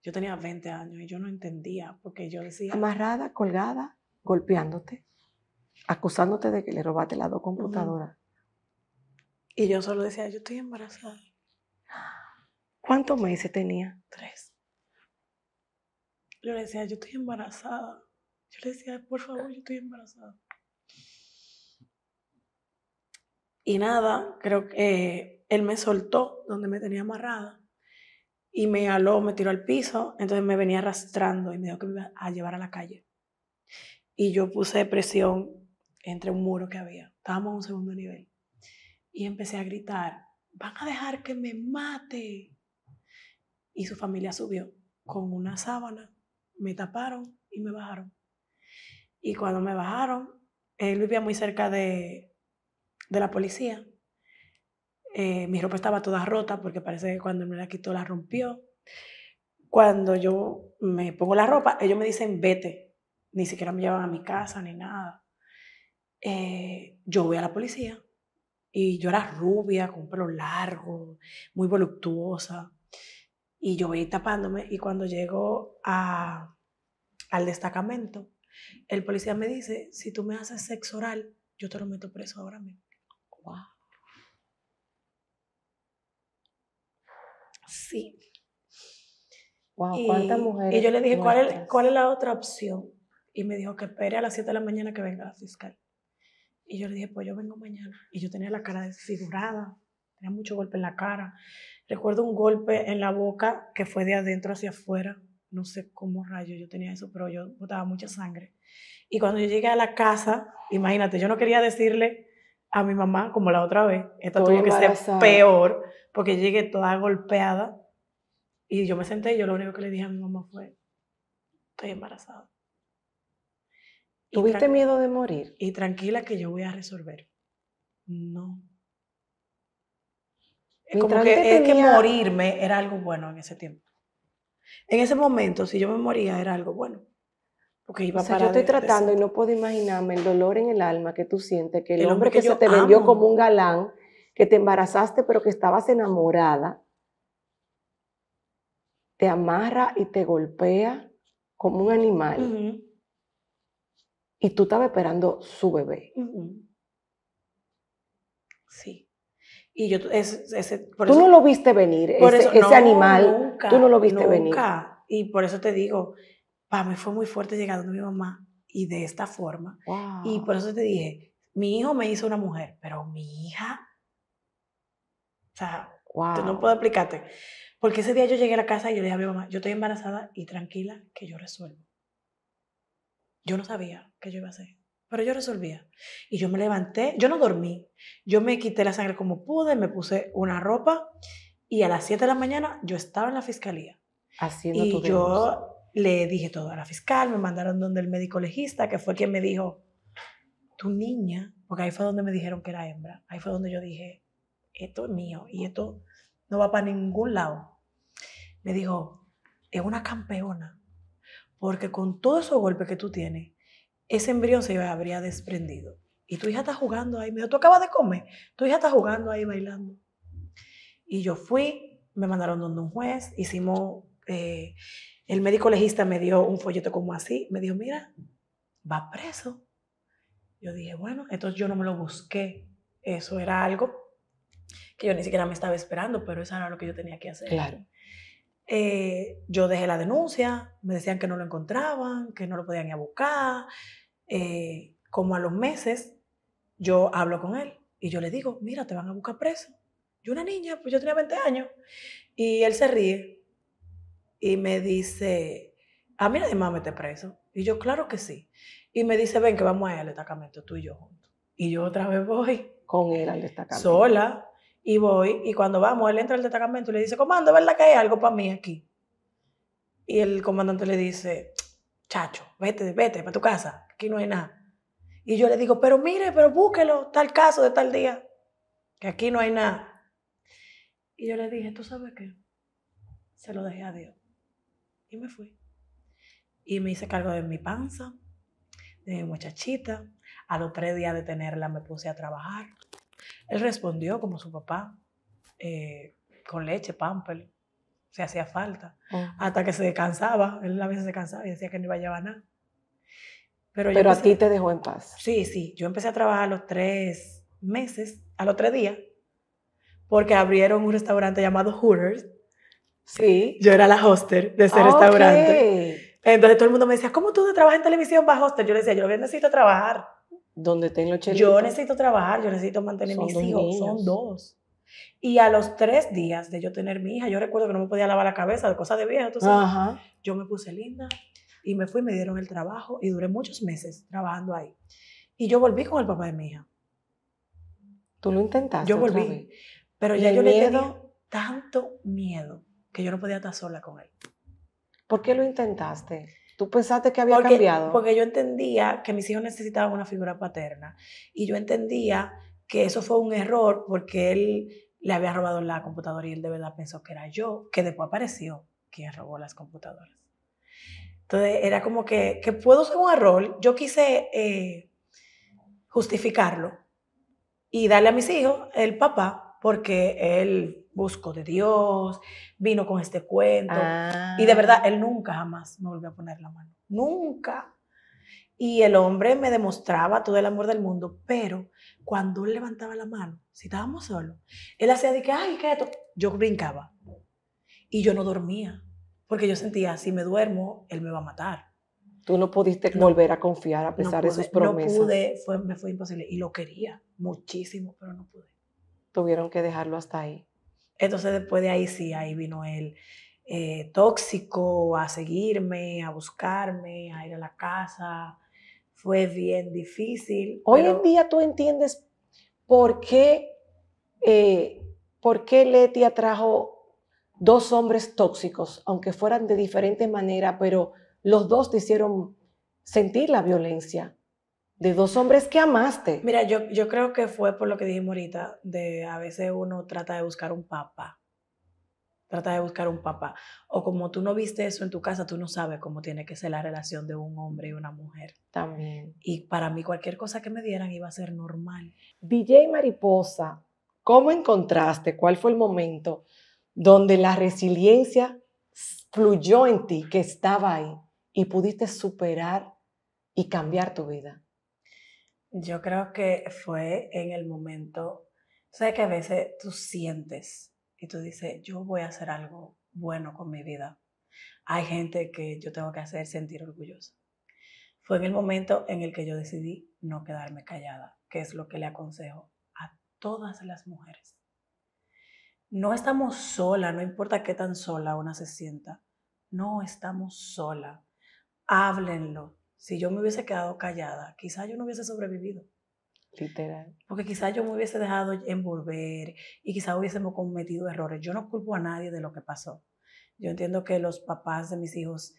Speaker 2: Yo tenía 20 años y yo no entendía porque yo decía...
Speaker 1: Amarrada, colgada, golpeándote, acusándote de que le robaste las 2 computadoras.
Speaker 2: Y yo solo decía, yo estoy embarazada.
Speaker 1: ¿Cuántos meses tenía?
Speaker 2: 3. Yo le decía, yo estoy embarazada. Yo le decía, por favor, yo estoy embarazada. Y nada, creo que él me soltó donde me tenía amarrada y me jaló, me tiró al piso, entonces me venía arrastrando y me dijo que me iba a llevar a la calle. Y yo puse presión entre un muro que había. Estábamos en un segundo nivel. Y empecé a gritar, van a dejar que me mate. Y su familia subió con una sábana, me taparon y me bajaron. Y cuando me bajaron, él vivía muy cerca de la policía. Mi ropa estaba toda rota porque parece que cuando me la quitó la rompió. Cuando yo me pongo la ropa, ellos me dicen vete. Ni siquiera me llevan a mi casa ni nada. Yo voy a la policía y yo era rubia, con pelo largo, muy voluptuosa. Y yo voy tapándome y cuando llego al destacamento, el policía me dice, si tú me haces sexo oral, yo te lo meto preso ahora mismo.
Speaker 1: Wow.
Speaker 2: Sí.
Speaker 1: Wow, ¿cuántas mujeres
Speaker 2: Y yo le dije,
Speaker 1: nuestras?
Speaker 2: ¿cuál es la otra opción? Y me dijo que espere a las 7 de la mañana que venga la fiscal. Y yo le dije, pues yo vengo mañana. Y yo tenía la cara desfigurada, tenía mucho golpe en la cara. Recuerdo un golpe en la boca que fue de adentro hacia afuera. No sé cómo rayos yo tenía eso, pero yo botaba mucha sangre. Y cuando yo llegué a la casa, imagínate, yo no quería decirle a mi mamá, como la otra vez, esto tuvo que ser peor, porque llegué toda golpeada. Y yo me senté y yo lo único que le dije a mi mamá fue, estoy embarazada.
Speaker 1: ¿Tuviste miedo de morir?
Speaker 2: Y tranquila que yo voy a resolver. No. Como que es que morirme era algo bueno en ese tiempo. En ese momento, si yo me moría, era algo bueno. Porque iba
Speaker 1: yo estoy tratando y no puedo imaginarme el dolor en el alma que tú sientes, que el hombre que se te vendió como un galán, que te embarazaste pero que estabas enamorada, te amarra y te golpea como un animal. Y tú estabas esperando su bebé.
Speaker 2: Sí. Y yo,
Speaker 1: tú no lo viste venir, ese animal,
Speaker 2: nunca,
Speaker 1: tú no lo viste venir.
Speaker 2: Y por eso te digo, para mí fue muy fuerte llegar donde mi mamá y de esta forma.
Speaker 1: Wow.
Speaker 2: Y por eso te dije, mi hijo me hizo una mujer, pero mi hija, o sea, no puedo explicarte. Porque ese día yo llegué a la casa y yo le dije a mi mamá, yo estoy embarazada y tranquila que yo resuelvo. Yo no sabía qué yo iba a hacer, pero yo resolvía. Y yo me levanté, yo no dormí, yo me quité la sangre como pude, me puse una ropa y a las 7 de la mañana yo estaba en la fiscalía.
Speaker 1: Haciendo
Speaker 2: y yo le dije todo a la fiscal, me mandaron donde el médico legista, que fue quien me dijo, tu niña, porque ahí fue donde me dijeron que era hembra, ahí fue donde yo dije, esto es mío y esto no va para ningún lado. Me dijo, es una campeona, porque con todos esos golpes que tú tienes, ese embrión se habría desprendido. Y tu hija está jugando ahí. Me dijo, tú acabas de comer. Tu hija está jugando ahí bailando. Y yo fui, me mandaron donde un juez, hicimos, el médico legista me dio un folleto como así. Me dijo, mira, va preso. Yo dije, bueno, entonces yo no me lo busqué. Eso era algo que yo ni siquiera me estaba esperando, pero eso era lo que yo tenía que hacer.
Speaker 1: Claro.
Speaker 2: Yo dejé la denuncia, me decían que no lo encontraban, que no lo podían ir a buscar. Como a los meses, yo hablo con él y yo le digo, mira, te van a buscar preso. Yo una niña, pues yo tenía 20 años. Y él se ríe y me dice, a mí nadie me va a meter preso. Y yo, claro que sí. Y me dice, ven que vamos a ir al destacamento, tú y yo juntos. Y yo otra vez voy.
Speaker 1: Con él al destacamento.
Speaker 2: Sola. Y voy, y cuando vamos, él entra al destacamento y le dice, comando, ¿verdad que hay algo para mí aquí? Y el comandante le dice, chacho, vete para tu casa, aquí no hay nada. Y yo le digo, pero mire, pero búsquelo, tal caso de tal día, que aquí no hay nada. Y yo le dije, ¿tú sabes qué? Se lo dejé a Dios. Y me fui. Y me hice cargo de mi panza, de mi muchachita. A los 3 días de tenerla me puse a trabajar. Él respondió como su papá, con leche, pamper, si hacía falta. Hasta que se cansaba, él a veces se cansaba y decía que no iba a llevar nada.
Speaker 1: Pero a ti te dejó en paz.
Speaker 2: Sí, yo empecé a trabajar a los 3 meses, a los 3 días, porque abrieron un restaurante llamado Hooters.
Speaker 1: Sí.
Speaker 2: Yo era la hoster de ese restaurante. Entonces todo el mundo me decía, ¿cómo tú trabajas en televisión vas hoster? Yo le decía, yo necesito trabajar.
Speaker 1: Donde tengo chelitos.
Speaker 2: Yo necesito trabajar, yo necesito mantener mis hijos. Son 2. Y a los 3 días de yo tener mi hija, yo recuerdo que no me podía lavar la cabeza de cosas de viejo, tú sabes.
Speaker 1: Ajá.
Speaker 2: Yo me puse linda y me fui, me dieron el trabajo y duré muchos meses trabajando ahí. Y yo volví con el papá de mi hija.
Speaker 1: ¿Tú lo intentaste?
Speaker 2: Yo volví, pero ya yo le tenía tanto miedo que yo no podía estar sola con él.
Speaker 1: ¿Por qué lo intentaste? ¿Tú pensaste que había cambiado?
Speaker 2: Porque yo entendía que mis hijos necesitaban una figura paterna y yo entendía que eso fue un error porque él le había robado la computadora y él de verdad pensó que era yo, que después apareció quien robó las computadoras. Entonces era como que puedo ser un error. Yo quise justificarlo y darle a mis hijos el papá porque él buscó de Dios, vino con este cuento y de verdad él nunca jamás me volvió a poner la mano. Nunca. Y el hombre me demostraba todo el amor del mundo, pero cuando él levantaba la mano, si estábamos solos, él hacía de que, ay, ¿qué es esto? Yo brincaba y yo no dormía porque yo sentía, si me duermo, él me va a matar.
Speaker 1: Tú no pudiste volver a confiar a pesar de sus promesas.
Speaker 2: No pude, me fue imposible. Y lo quería muchísimo, pero no pude.
Speaker 1: Tuvieron que dejarlo hasta ahí.
Speaker 2: Entonces después de ahí sí, ahí vino él tóxico, a seguirme, a buscarme, a ir a la casa. Fue bien difícil.
Speaker 1: Hoy en día tú entiendes por qué Leti atrajo 2 hombres tóxicos, aunque fueran de diferente manera, pero los 2 te hicieron sentir la violencia de 2 hombres que amaste.
Speaker 2: Mira, yo creo que fue por lo que dijimos ahorita, de a veces uno trata de buscar un papá. Trata de buscar un papá. O como tú no viste eso en tu casa, tú no sabes cómo tiene que ser la relación de un hombre y una mujer.
Speaker 1: También.
Speaker 2: Y para mí cualquier cosa que me dieran iba a ser normal.
Speaker 1: DJ Mariposa, ¿cómo encontraste? ¿Cuál fue el momento donde la resiliencia fluyó en ti, que estaba ahí, y pudiste superar y cambiar tu vida?
Speaker 2: Yo creo que fue en el momento, sabes que a veces tú sientes y tú dices, yo voy a hacer algo bueno con mi vida. Hay gente que yo tengo que hacer sentir orgullosa. Fue en el momento en el que yo decidí no quedarme callada, que es lo que le aconsejo a todas las mujeres. No estamos solas, no importa qué tan sola una se sienta. No estamos solas. Háblenlo. Si yo me hubiese quedado callada, quizás yo no hubiese sobrevivido.
Speaker 1: Literal.
Speaker 2: Porque quizás yo me hubiese dejado envolver y quizás hubiésemos cometido errores. Yo no culpo a nadie de lo que pasó. Yo entiendo que los papás de mis hijos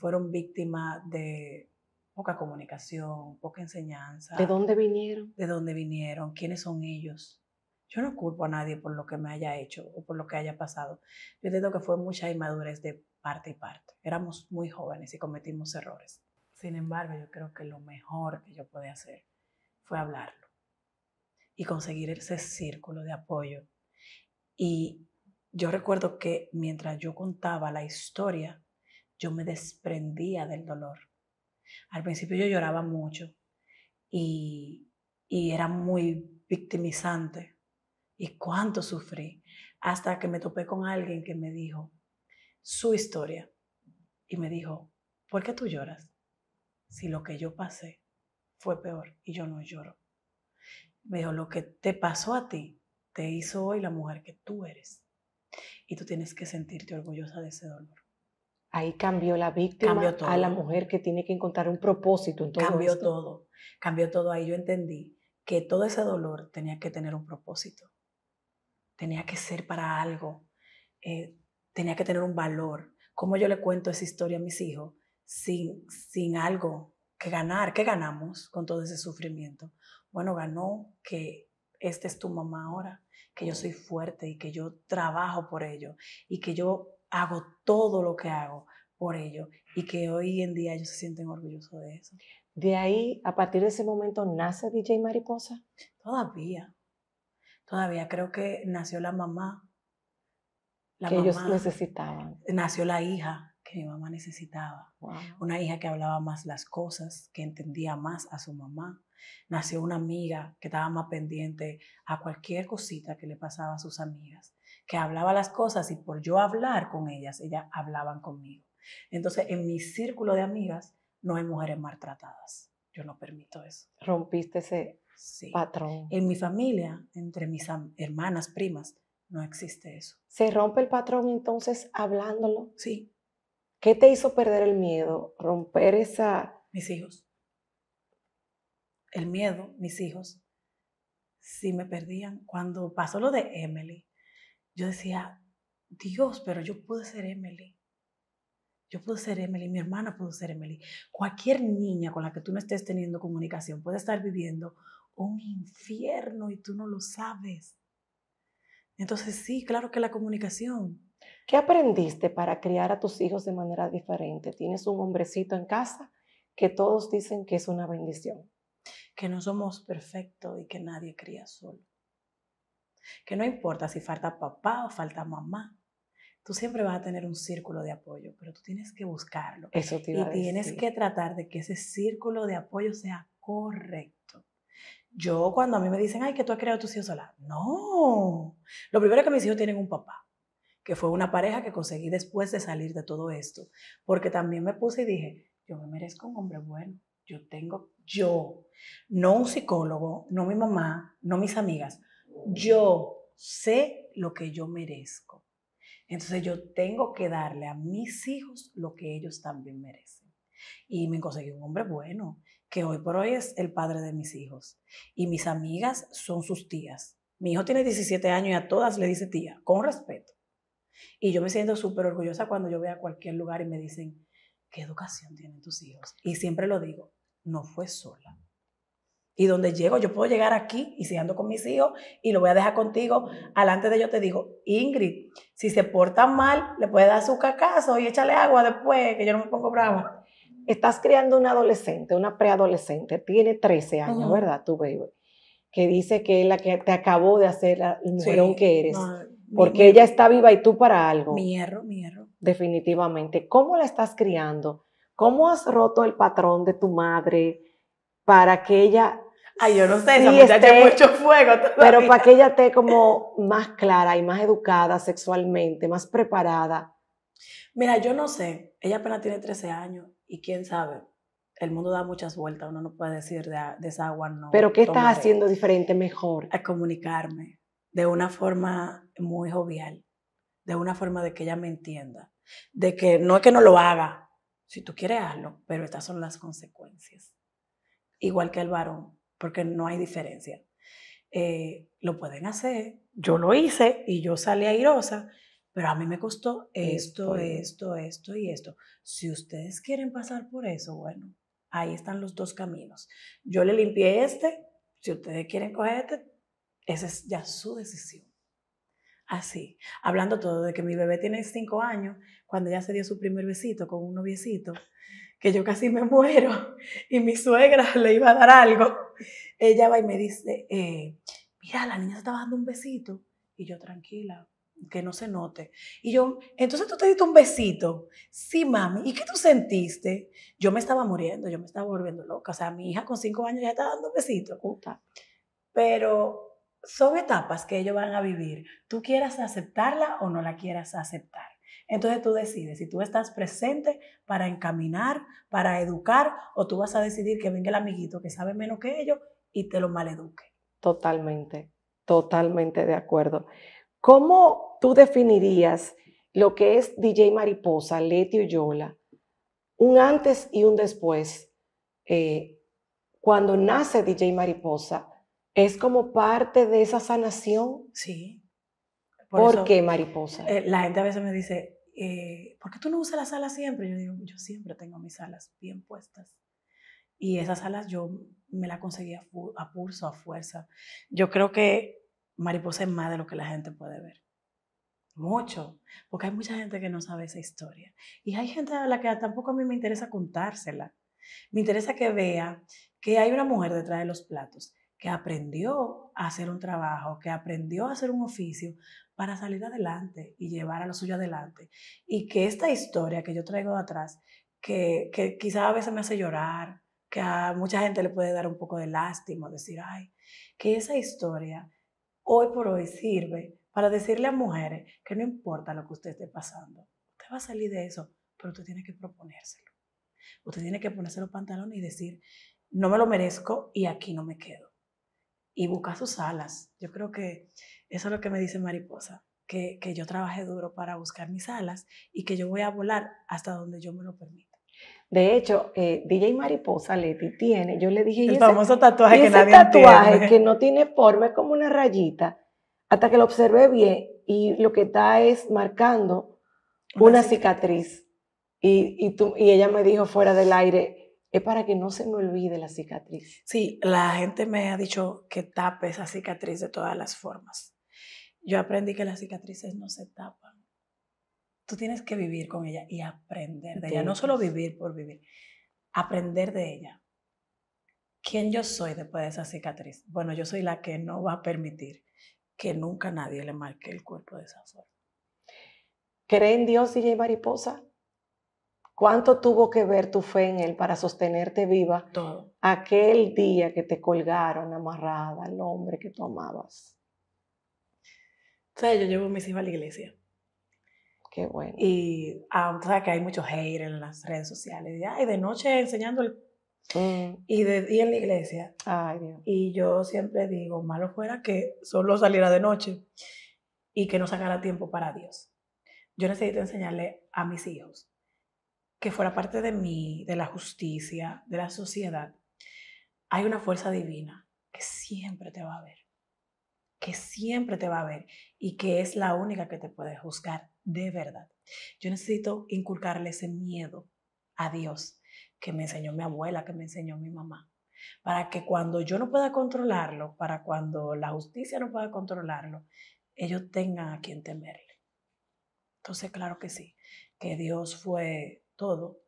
Speaker 2: fueron víctimas de poca comunicación, poca enseñanza.
Speaker 1: ¿De dónde vinieron?
Speaker 2: ¿De dónde vinieron? ¿Quiénes son ellos? Yo no culpo a nadie por lo que me haya hecho o por lo que haya pasado. Yo entiendo que fue mucha inmadurez de parte y parte. Éramos muy jóvenes y cometimos errores. Sin embargo, yo creo que lo mejor que yo pude hacer fue hablarlo y conseguir ese círculo de apoyo. Y yo recuerdo que mientras yo contaba la historia, yo me desprendía del dolor. Al principio yo lloraba mucho y era muy victimizante. Y cuánto sufrí, hasta que me topé con alguien que me dijo su historia y me dijo, ¿por qué tú lloras? Si lo que yo pasé fue peor y yo no lloro. Me dijo, lo que te pasó a ti te hizo hoy la mujer que tú eres. Y tú tienes que sentirte orgullosa de ese dolor.
Speaker 1: Ahí cambió la víctima a la mujer que tiene que encontrar un propósito en todo esto.
Speaker 2: Cambió todo. Ahí yo entendí que todo ese dolor tenía que tener un propósito. Tenía que ser para algo. Tenía que tener un valor. ¿Cómo yo le cuento esa historia a mis hijos sin algo que ganar? ¿Qué ganamos con todo ese sufrimiento? Bueno, ganó que esta es tu mamá ahora, que yo soy fuerte y que yo trabajo por ello y que yo hago todo lo que hago por ello y que hoy en día ellos se sienten orgullosos de eso.
Speaker 1: De ahí, a partir de ese momento, ¿nace DJ Mariposa?
Speaker 2: Todavía creo que nació la mamá.
Speaker 1: Que ellos necesitaban.
Speaker 2: Nació la hija que mi mamá necesitaba.
Speaker 1: Wow.
Speaker 2: Una hija que hablaba más las cosas, que entendía más a su mamá. Nació una amiga que estaba más pendiente a cualquier cosita que le pasaba a sus amigas, que hablaba las cosas y por yo hablar con ellas hablaban conmigo. Entonces, en mi círculo de amigas no hay mujeres maltratadas. Yo no permito eso.
Speaker 1: Rompiste ese patrón.
Speaker 2: En mi familia, entre mis hermanas, primas, no existe eso.
Speaker 1: ¿Se rompe el patrón entonces hablándolo?
Speaker 2: Sí.
Speaker 1: ¿Qué te hizo perder el miedo? Romper esa...
Speaker 2: Mis hijos. El miedo, mis hijos, sí me perdían. Cuando pasó lo de Emily, yo decía, Dios, pero yo pude ser Emily. Yo pude ser Emily, mi hermana pudo ser Emily. Cualquier niña con la que tú no estés teniendo comunicación puede estar viviendo un infierno y tú no lo sabes. Entonces sí, claro que la comunicación.
Speaker 1: ¿Qué aprendiste para criar a tus hijos de manera diferente? Tienes un hombrecito en casa que todos dicen que es una bendición.
Speaker 2: Que no somos perfectos y que nadie cría solo. Que no importa si falta papá o falta mamá. Tú siempre vas a tener un círculo de apoyo, pero tú tienes que buscarlo.
Speaker 1: Eso te iba a decir.
Speaker 2: Y tienes que tratar de que ese círculo de apoyo sea correcto. Yo cuando a mí me dicen, ay, que tú has creado tus hijos sola. No. Lo primero es que mis hijos tienen un papá, que fue una pareja que conseguí después de salir de todo esto. Porque también me puse y dije, yo me merezco un hombre bueno. No un psicólogo, no mi mamá, no mis amigas. Yo sé lo que yo merezco. Entonces yo tengo que darle a mis hijos lo que ellos también merecen. Y me conseguí un hombre bueno, que hoy por hoy es el padre de mis hijos. Y mis amigas son sus tías. Mi hijo tiene 17 años y a todas le dice tía, con respeto. Y yo me siento súper orgullosa cuando yo voy a cualquier lugar y me dicen, ¿qué educación tienen tus hijos? Y siempre lo digo, no fue sola. Y donde llego, yo puedo llegar aquí y si ando con mis hijos y lo voy a dejar contigo, alante de ellos te digo, Ingrid, si se portan mal, le puedes dar su cacazo y échale agua después, que yo no me pongo brava.
Speaker 1: Estás criando una adolescente, una preadolescente, tiene 13 años, ¿verdad? Tu bebé, que dice que es la que te acabó de hacer el mujerón que eres, porque ella está viva y tú para algo.
Speaker 2: Mi hierro.
Speaker 1: Definitivamente. ¿Cómo la estás criando? ¿Cómo has roto el patrón de tu madre para que ella...
Speaker 2: Ay, yo no sé, esa muchacha es mucho fuego todavía.
Speaker 1: Pero para que ella esté como más clara y más educada sexualmente, más preparada.
Speaker 2: Mira, yo no sé, ella apenas tiene 13 años y quién sabe, el mundo da muchas vueltas, uno no puede decir de esa agua no.
Speaker 1: ¿Pero qué estás haciendo diferente, mejor?
Speaker 2: A comunicarme de una forma muy jovial, de una forma de que ella me entienda, de que no es que no lo haga, si tú quieres hazlo, pero estas son las consecuencias. Igual que el varón, porque no hay diferencia. Lo pueden hacer, yo lo hice y yo salí airosa, pero a mí me costó esto y esto. Si ustedes quieren pasar por eso, bueno, ahí están los dos caminos. Yo le limpié si ustedes quieren coger esa es ya su decisión. Así, hablando todo de que mi bebé tiene 5 años, cuando ella se dio su primer besito con un noviecito, que yo casi me muero y mi suegra le iba a dar algo, ella va y me dice, mira, la niña se estaba dando un besito, y yo tranquila, que no se note. Y yo, entonces tú te diste un besito. Sí, mami, ¿y qué tú sentiste? Yo me estaba muriendo, yo me estaba volviendo loca, o sea, mi hija con 5 años ya está dando besitos, pero son etapas que ellos van a vivir, tú quieras aceptarla o no la quieras aceptar. Entonces tú decides si tú estás presente para encaminar, para educar, o tú vas a decidir que venga el amiguito que sabe menos que ellos y te lo maleduque.
Speaker 1: Totalmente de acuerdo. ¿Cómo tú definirías lo que es DJ Mariposa, Leti Oyola, un antes y un después? Cuando nace DJ Mariposa, ¿es como parte de esa sanación?
Speaker 2: Sí.
Speaker 1: ¿Por qué Mariposa?
Speaker 2: La gente a veces me dice, ¿por qué tú no usas las alas siempre? Yo digo, yo siempre tengo mis alas bien puestas. Y esas alas yo me las conseguí a pulso, a fuerza. Yo creo que mariposa es más de lo que la gente puede ver. Mucho, porque hay mucha gente que no sabe esa historia. Y hay gente a la que tampoco a mí me interesa contársela. Me interesa que vea que hay una mujer detrás de los platos que aprendió a hacer un trabajo, que aprendió a hacer un oficio para salir adelante y llevar a lo suyo adelante. Y que esta historia que yo traigo de atrás, que quizás a veces me hace llorar, que a mucha gente le puede dar un poco de lástima, decir, ay, que esa historia hoy por hoy sirve para decirle a mujeres que no importa lo que usted esté pasando, usted va a salir de eso, pero usted tiene que proponérselo. Usted tiene que ponerse los pantalones y decir, no me lo merezco y aquí no me quedo. Y buscar sus alas. Yo creo que eso es lo que me dice Mariposa, que yo trabajé duro para buscar mis alas y que yo voy a volar hasta donde yo me lo permita.
Speaker 1: De hecho, DJ Mariposa, Leti, tiene, yo le dije,
Speaker 2: El famoso tatuaje que
Speaker 1: ese
Speaker 2: nadie
Speaker 1: tatuaje
Speaker 2: entiende.
Speaker 1: que no tiene forma, es como una rayita, hasta que lo observé bien y lo que está es marcando una cicatriz. Y ella me dijo fuera del aire, es para que no se me olvide la cicatriz.
Speaker 2: Sí, la gente me ha dicho que tape esa cicatriz de todas las formas. Yo aprendí que las cicatrices no se tapan. Tú tienes que vivir con ella y aprender de ella. No solo vivir por vivir, aprender de ella. ¿Quién yo soy después de esa cicatriz? Bueno, yo soy la que no va a permitir que nunca nadie le marque el cuerpo de esa forma.
Speaker 1: ¿Cree en Dios, DJ Mariposa? ¿Cuánto tuvo que ver tu fe en Él para sostenerte viva?
Speaker 2: Todo.
Speaker 1: Aquel día que te colgaron amarrada al hombre que tú amabas.
Speaker 2: O sea, yo llevo a mis hijos a la iglesia.
Speaker 1: Qué bueno.
Speaker 2: Y tú sabes que hay muchos haters en las redes sociales. Y de noche enseñando y de día en la iglesia.
Speaker 1: Ay, Dios.
Speaker 2: Y yo siempre digo, malo fuera que solo saliera de noche y que no sacara tiempo para Dios. Yo necesito enseñarle a mis hijos que fuera parte de mí, de la justicia, de la sociedad, hay una fuerza divina que siempre te va a ver, que siempre te va a ver y que es la única que te puede juzgar de verdad. Yo necesito inculcarle ese miedo a Dios que me enseñó mi abuela, que me enseñó mi mamá, para que cuando yo no pueda controlarlo, para cuando la justicia no pueda controlarlo, ellos tengan a quien temerle. Entonces, claro que sí, que Dios fue todo,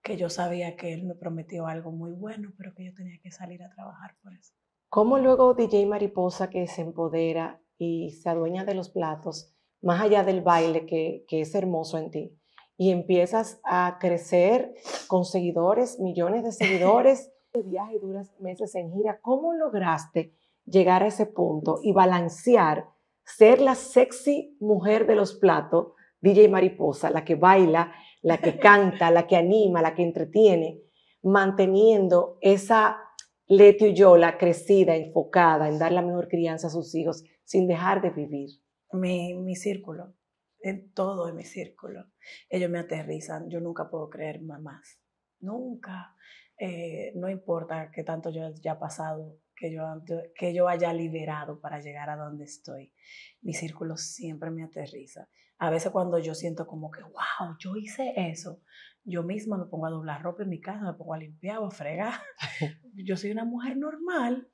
Speaker 2: que yo sabía que Él me prometió algo muy bueno, pero que yo tenía que salir a trabajar por eso.
Speaker 1: ¿Cómo luego DJ Mariposa que se empodera y se adueña de los platos, más allá del baile que es hermoso en ti, y empiezas a crecer con seguidores, millones de seguidores, de viaje, duras meses en gira, ¿cómo lograste llegar a ese punto y balancear ser la sexy mujer de los platos, DJ Mariposa, la que baila, la que canta, la que anima, la que entretiene, manteniendo esa Leti Uyola crecida, enfocada en dar la mejor crianza a sus hijos sin dejar de vivir?
Speaker 2: Mi círculo, en todo en mi círculo, ellos me aterrizan, yo nunca puedo creer más, nunca, no importa qué tanto yo haya pasado, que yo haya liberado para llegar a donde estoy, mi círculo siempre me aterriza. A veces cuando yo siento como que, wow, yo hice eso, yo misma me pongo a doblar ropa en mi casa, me pongo a limpiar o a fregar. Yo soy una mujer normal.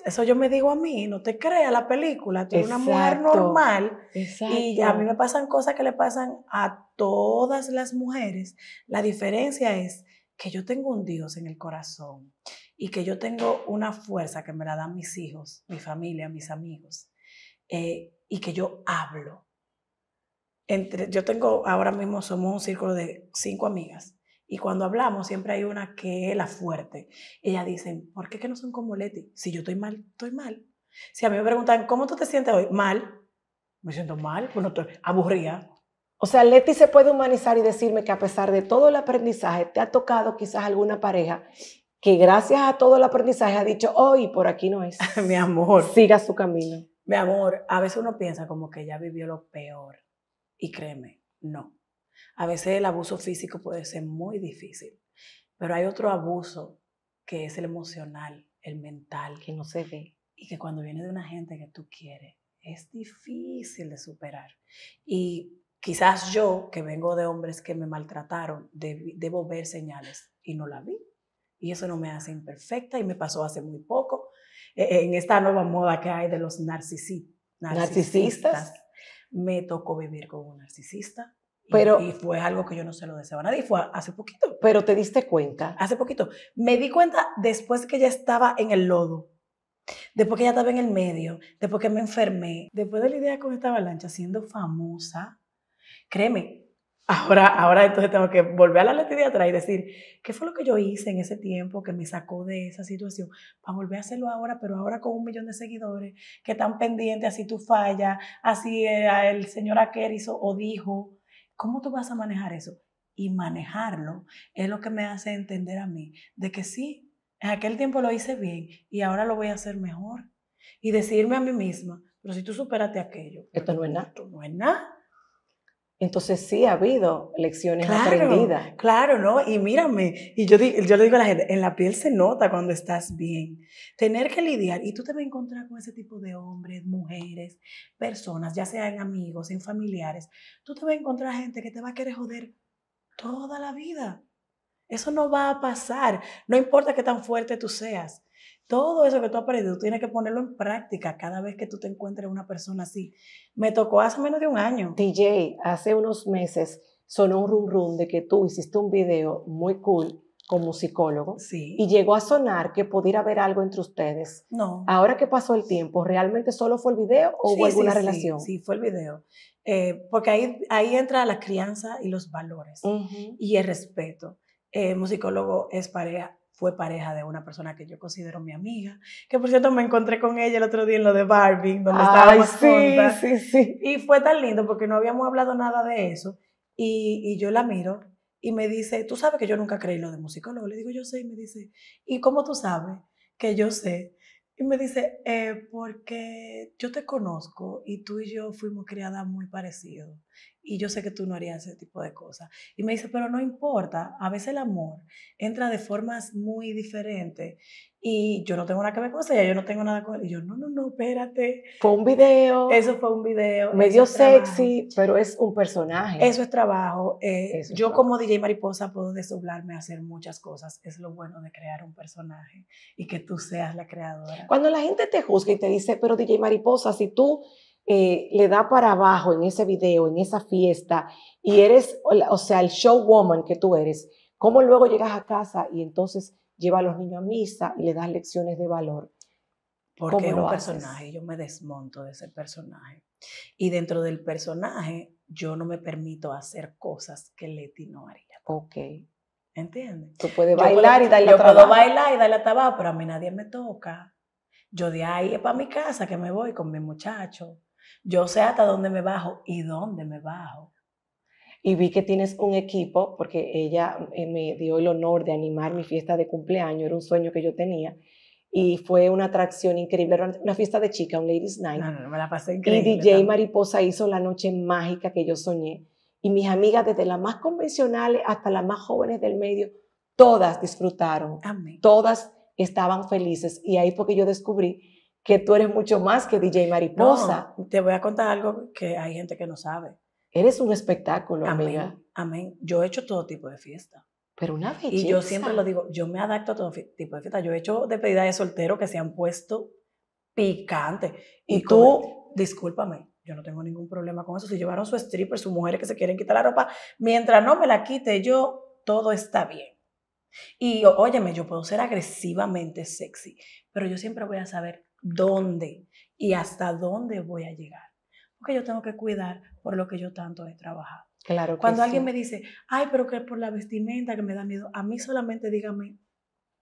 Speaker 2: Eso yo me digo a mí, no te creas la película, tú eres una mujer normal. Y a mí me pasan cosas que le pasan a todas las mujeres. La diferencia es que yo tengo un Dios en el corazón y que yo tengo una fuerza que me la dan mis hijos, mi familia, mis amigos, y que yo hablo. Yo tengo, ahora mismo somos un círculo de 5 amigas. Y cuando hablamos, siempre hay una que es la fuerte. Ellas dicen, ¿por qué que no son como Leti? Si yo estoy mal, estoy mal. Si a mí me preguntan, ¿cómo tú te sientes hoy? Mal. Me siento mal, pues no estoy aburrida.
Speaker 1: O sea, Leti se puede humanizar y decirme que a pesar de todo el aprendizaje, te ha tocado quizás alguna pareja que gracias a todo el aprendizaje ha dicho, hoy por aquí no es.
Speaker 2: Mi amor.
Speaker 1: Siga su camino.
Speaker 2: Mi amor, a veces uno piensa como que ya vivió lo peor. Y créeme, no. A veces el abuso físico puede ser muy difícil, pero hay otro abuso que es el emocional, el mental.
Speaker 1: Que no se ve.
Speaker 2: Y que cuando viene de una gente que tú quieres, es difícil de superar. Y Quizás yo, que vengo de hombres que me maltrataron, debo ver señales y no la vi. Y eso no me hace imperfecta y me pasó hace muy poco. En esta nueva moda que hay de los narcisistas, me tocó vivir con un narcisista. Y fue algo que yo no se lo deseaba a nadie. Fue hace poquito.
Speaker 1: Pero te diste cuenta.
Speaker 2: Hace poquito. Me di cuenta después que ella estaba en el lodo. Después que ella estaba en el medio. Después que me enfermé. Después de la idea con esta avalancha, siendo famosa. Créeme. Ahora entonces tengo que volver a la Leti de atrás y decir, ¿qué fue lo que yo hice en ese tiempo que me sacó de esa situación? Para volver a hacerlo ahora, pero ahora con 1 millón de seguidores que están pendientes, así tú fallas, así el señor aquel hizo o dijo. ¿Cómo tú vas a manejar eso? Y manejarlo es lo que me hace entender a mí de que sí, en aquel tiempo lo hice bien y ahora lo voy a hacer mejor. Y decirme a mí misma, pero si tú superaste aquello.
Speaker 1: Esto no es nada.
Speaker 2: Esto no es nada.
Speaker 1: Entonces sí ha habido lecciones aprendidas.
Speaker 2: Claro, ¿no? Y mírame, y yo le digo a la gente, en la piel se nota cuando estás bien. Tener que lidiar, y tú te vas a encontrar con ese tipo de hombres, mujeres, personas, ya sean amigos, en familiares. Tú te vas a encontrar gente que te va a querer joder toda la vida. Eso no va a pasar. No importa qué tan fuerte tú seas. Todo eso que tú has aprendido, tú tienes que ponerlo en práctica cada vez que tú te encuentres una persona así. Me tocó hace menos de 1 año.
Speaker 1: DJ, hace unos meses sonó un rum rum de que tú hiciste un video muy cool como psicólogo.
Speaker 2: Sí.
Speaker 1: Y llegó a sonar que pudiera haber algo entre ustedes.
Speaker 2: No.
Speaker 1: Ahora que pasó el tiempo, ¿realmente solo fue el video o hubo alguna relación?
Speaker 2: Sí, fue el video. Porque ahí entra la crianza y los valores y el respeto. Musicólogo fue pareja de una persona que yo considero mi amiga, que por cierto me encontré con ella el otro día en lo de Barbie, donde estábamos juntas.
Speaker 1: Sí.
Speaker 2: Y fue tan lindo porque no habíamos hablado nada de eso y yo la miro y me dice, tú sabes que yo nunca creí lo de musicólogo. Le digo, yo sé, y me dice, ¿y cómo tú sabes que yo sé? Y me dice, porque yo te conozco y tú y yo fuimos criadas muy parecidos y yo sé que tú no harías ese tipo de cosas. Y me dice, pero no importa, a veces el amor entra de formas muy diferentes y yo no tengo nada que ver con eso, yo no tengo nada con él. Y yo, no, espérate.
Speaker 1: Fue un video.
Speaker 2: Eso fue un video.
Speaker 1: Medio sexy, pero es un personaje.
Speaker 2: Eso es trabajo. Yo como DJ Mariposa puedo desdoblarme a hacer muchas cosas. Es lo bueno de crear un personaje y que tú seas la creadora.
Speaker 1: Cuando la gente te juzga y te dice, pero DJ Mariposa, si tú le das para abajo en ese video, en esa fiesta, y eres, o sea, el showwoman que tú eres, ¿cómo luego llegas a casa y entonces llevas a los niños a misa y le das lecciones de valor?
Speaker 2: Porque es un personaje, yo me desmonto de ese personaje. Y dentro del personaje, yo no me permito hacer cosas que Leti no haría.
Speaker 1: Ok.
Speaker 2: ¿Entiendes?
Speaker 1: Tú puedes bailar y darle a trabajo.
Speaker 2: Yo puedo bailar y darle a trabajo, pero a mí nadie me toca. Yo de ahí es para mi casa que me voy con mi muchacho. Yo sé hasta dónde me bajo y dónde me bajo.
Speaker 1: Y vi que tienes un equipo, porque ella me dio el honor de animar mi fiesta de cumpleaños, era un sueño que yo tenía. Y fue una atracción increíble, era una fiesta de chica, un Ladies Night.
Speaker 2: No, me la pasé increíble.
Speaker 1: Y DJ Mariposa hizo la noche mágica que yo soñé. Y mis amigas, desde las más convencionales hasta las más jóvenes del medio, todas disfrutaron.
Speaker 2: Amén.
Speaker 1: Todas estaban felices. Y ahí fue que yo descubrí que tú eres mucho más que DJ Mariposa.
Speaker 2: No, te voy a contar algo que hay gente que no sabe.
Speaker 1: Eres un espectáculo,
Speaker 2: amén,
Speaker 1: amiga.
Speaker 2: Amén. Yo he hecho todo tipo de fiesta.
Speaker 1: Pero una belleza.
Speaker 2: Y yo siempre lo digo, yo me adapto a todo tipo de fiesta. Yo he hecho despedidas de soltero que se han puesto picantes.
Speaker 1: Y tú,
Speaker 2: discúlpame, yo no tengo ningún problema con eso. Si llevaron su stripper, sus mujeres que se quieren quitar la ropa, mientras no me la quite yo, todo está bien. Y óyeme, yo puedo ser agresivamente sexy, pero yo siempre voy a saber dónde y hasta dónde voy a llegar. Porque yo tengo que cuidar por lo que yo tanto he trabajado.
Speaker 1: Claro que
Speaker 2: Cuando alguien
Speaker 1: sí.
Speaker 2: me dice, ay, pero que por la vestimenta que me da miedo, a mí solamente dígame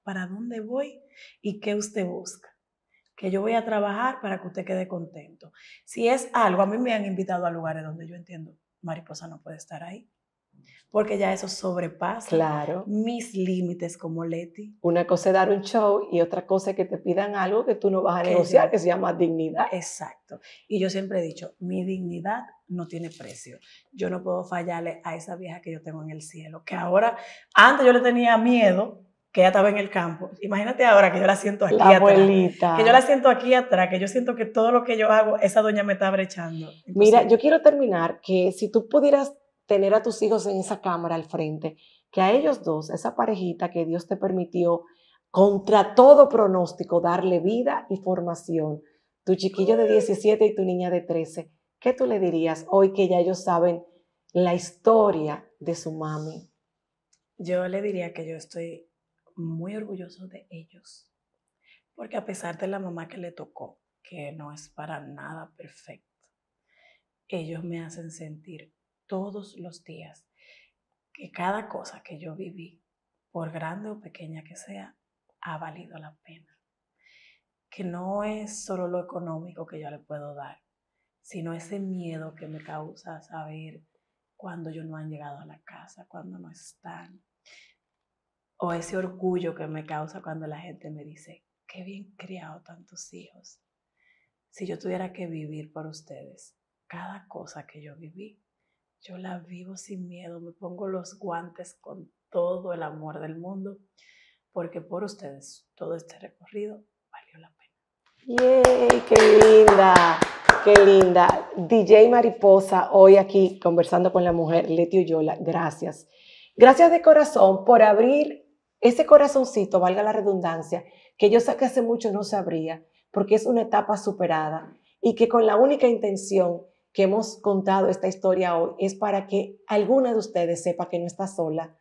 Speaker 2: para dónde voy y qué usted busca. Que yo voy a trabajar para que usted quede contento. Si es algo, a mí me han invitado a lugares donde yo entiendo, Mariposa no puede estar ahí. Porque ya eso sobrepasa mis límites como Leti.
Speaker 1: Una cosa es dar un show y otra cosa es que te pidan algo que tú no vas a negociar, que se llama dignidad.
Speaker 2: Exacto. Y yo siempre he dicho, mi dignidad no tiene precio. Yo no puedo fallarle a esa vieja que yo tengo en el cielo. Que ahora, antes yo le tenía miedo, que ella estaba en el campo. Imagínate ahora que yo la siento aquí
Speaker 1: La
Speaker 2: atrás.
Speaker 1: abuelita.
Speaker 2: Que yo la siento aquí atrás, que yo siento que todo lo que yo hago, esa doña me está brechando.
Speaker 1: Mira, yo quiero terminar que si tú pudieras tener a tus hijos en esa cámara al frente, que a ellos dos, esa parejita que Dios te permitió, contra todo pronóstico, darle vida y formación, tu chiquillo de 17 y tu niña de 13, ¿qué tú le dirías hoy que ya ellos saben la historia de su mami?
Speaker 2: Yo le diría que yo estoy muy orgulloso de ellos, porque a pesar de la mamá que le tocó, que no es para nada perfecta, ellos me hacen sentir todos los días que cada cosa que yo viví, por grande o pequeña que sea, ha valido la pena. Que no es solo lo económico que yo le puedo dar, sino ese miedo que me causa saber cuando ellos no han llegado a la casa, cuando no están. O ese orgullo que me causa cuando la gente me dice, qué bien criado tantos hijos. Si yo tuviera que vivir por ustedes, cada cosa que yo viví, yo la vivo sin miedo, me pongo los guantes con todo el amor del mundo, porque por ustedes todo este recorrido valió la pena.
Speaker 1: ¡Yay! ¡Qué linda! ¡Qué linda! DJ Mariposa, hoy aquí conversando con la mujer Leti Ullola, gracias. Gracias de corazón por abrir ese corazoncito, valga la redundancia, que yo sé que hace mucho no se abría, porque es una etapa superada y que con la única intención que hemos contado esta historia hoy es para que alguna de ustedes sepa que no está sola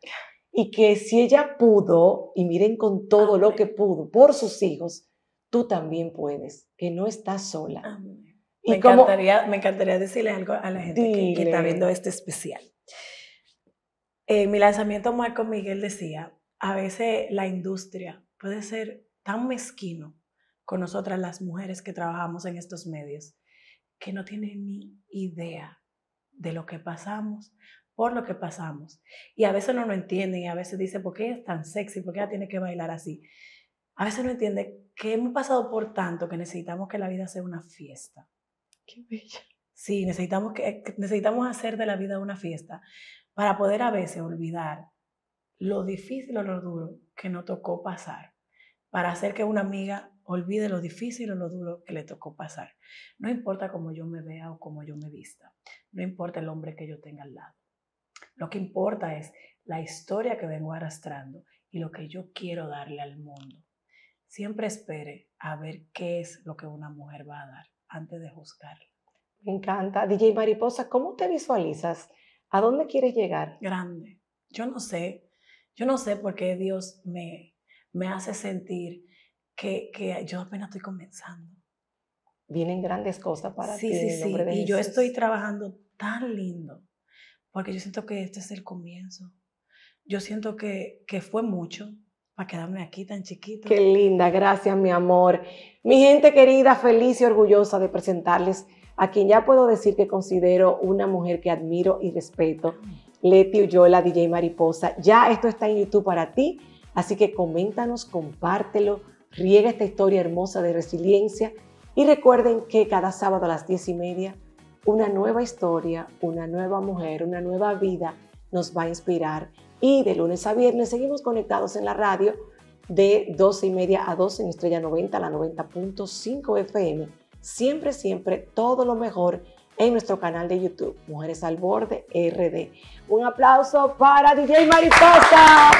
Speaker 1: y que si ella pudo, y miren con todo lo que pudo por sus hijos, tú también puedes, que no estás sola.
Speaker 2: Amén.
Speaker 1: Y
Speaker 2: me encantaría decirle algo a la gente que está viendo este especial. En mi lanzamiento, Marco Miguel decía, a veces la industria puede ser tan mezquino con nosotras las mujeres que trabajamos en estos medios, que no tienen ni idea de lo que pasamos, por lo que pasamos. Y a veces no lo entienden y a veces dicen, ¿por qué es tan sexy? ¿Por qué ella tiene que bailar así? A veces no entienden que hemos pasado por tanto que necesitamos que la vida sea una fiesta.
Speaker 1: ¡Qué bella!
Speaker 2: Sí, necesitamos hacer de la vida una fiesta para poder a veces olvidar lo difícil o lo duro que nos tocó pasar, para hacer que una amiga olvide lo difícil o lo duro que le tocó pasar. No importa cómo yo me vea o cómo yo me vista, no importa el hombre que yo tenga al lado. Lo que importa es la historia que vengo arrastrando y lo que yo quiero darle al mundo. Siempre espere a ver qué es lo que una mujer va a dar antes de juzgarla.
Speaker 1: Me encanta. DJ Mariposa, ¿cómo te visualizas? ¿A dónde quieres llegar?
Speaker 2: Grande. Yo no sé por qué Dios me hace sentir que yo apenas estoy comenzando.
Speaker 1: Vienen grandes cosas para ti.
Speaker 2: Sí,
Speaker 1: en nombre de
Speaker 2: y
Speaker 1: Jesús.
Speaker 2: yo estoy trabajando tan lindo, porque yo siento que este es el comienzo. Yo siento que fue mucho para quedarme aquí tan chiquito.
Speaker 1: Qué linda, gracias mi amor. Mi gente querida, feliz y orgullosa de presentarles a quien ya puedo decir que considero una mujer que admiro y respeto, Leti Ullola, DJ Mariposa. Ya esto está en YouTube para ti, así que coméntanos, compártelo, riega esta historia hermosa de resiliencia y recuerden que cada sábado a las 10:30 una nueva historia, una nueva mujer, una nueva vida nos va a inspirar. Y de lunes a viernes seguimos conectados en la radio de 12:30 a 12 en Estrella 90, la 90.5 FM. Siempre, siempre todo lo mejor en nuestro canal de YouTube, Mujeres al Borde RD. Un aplauso para DJ Mariposa.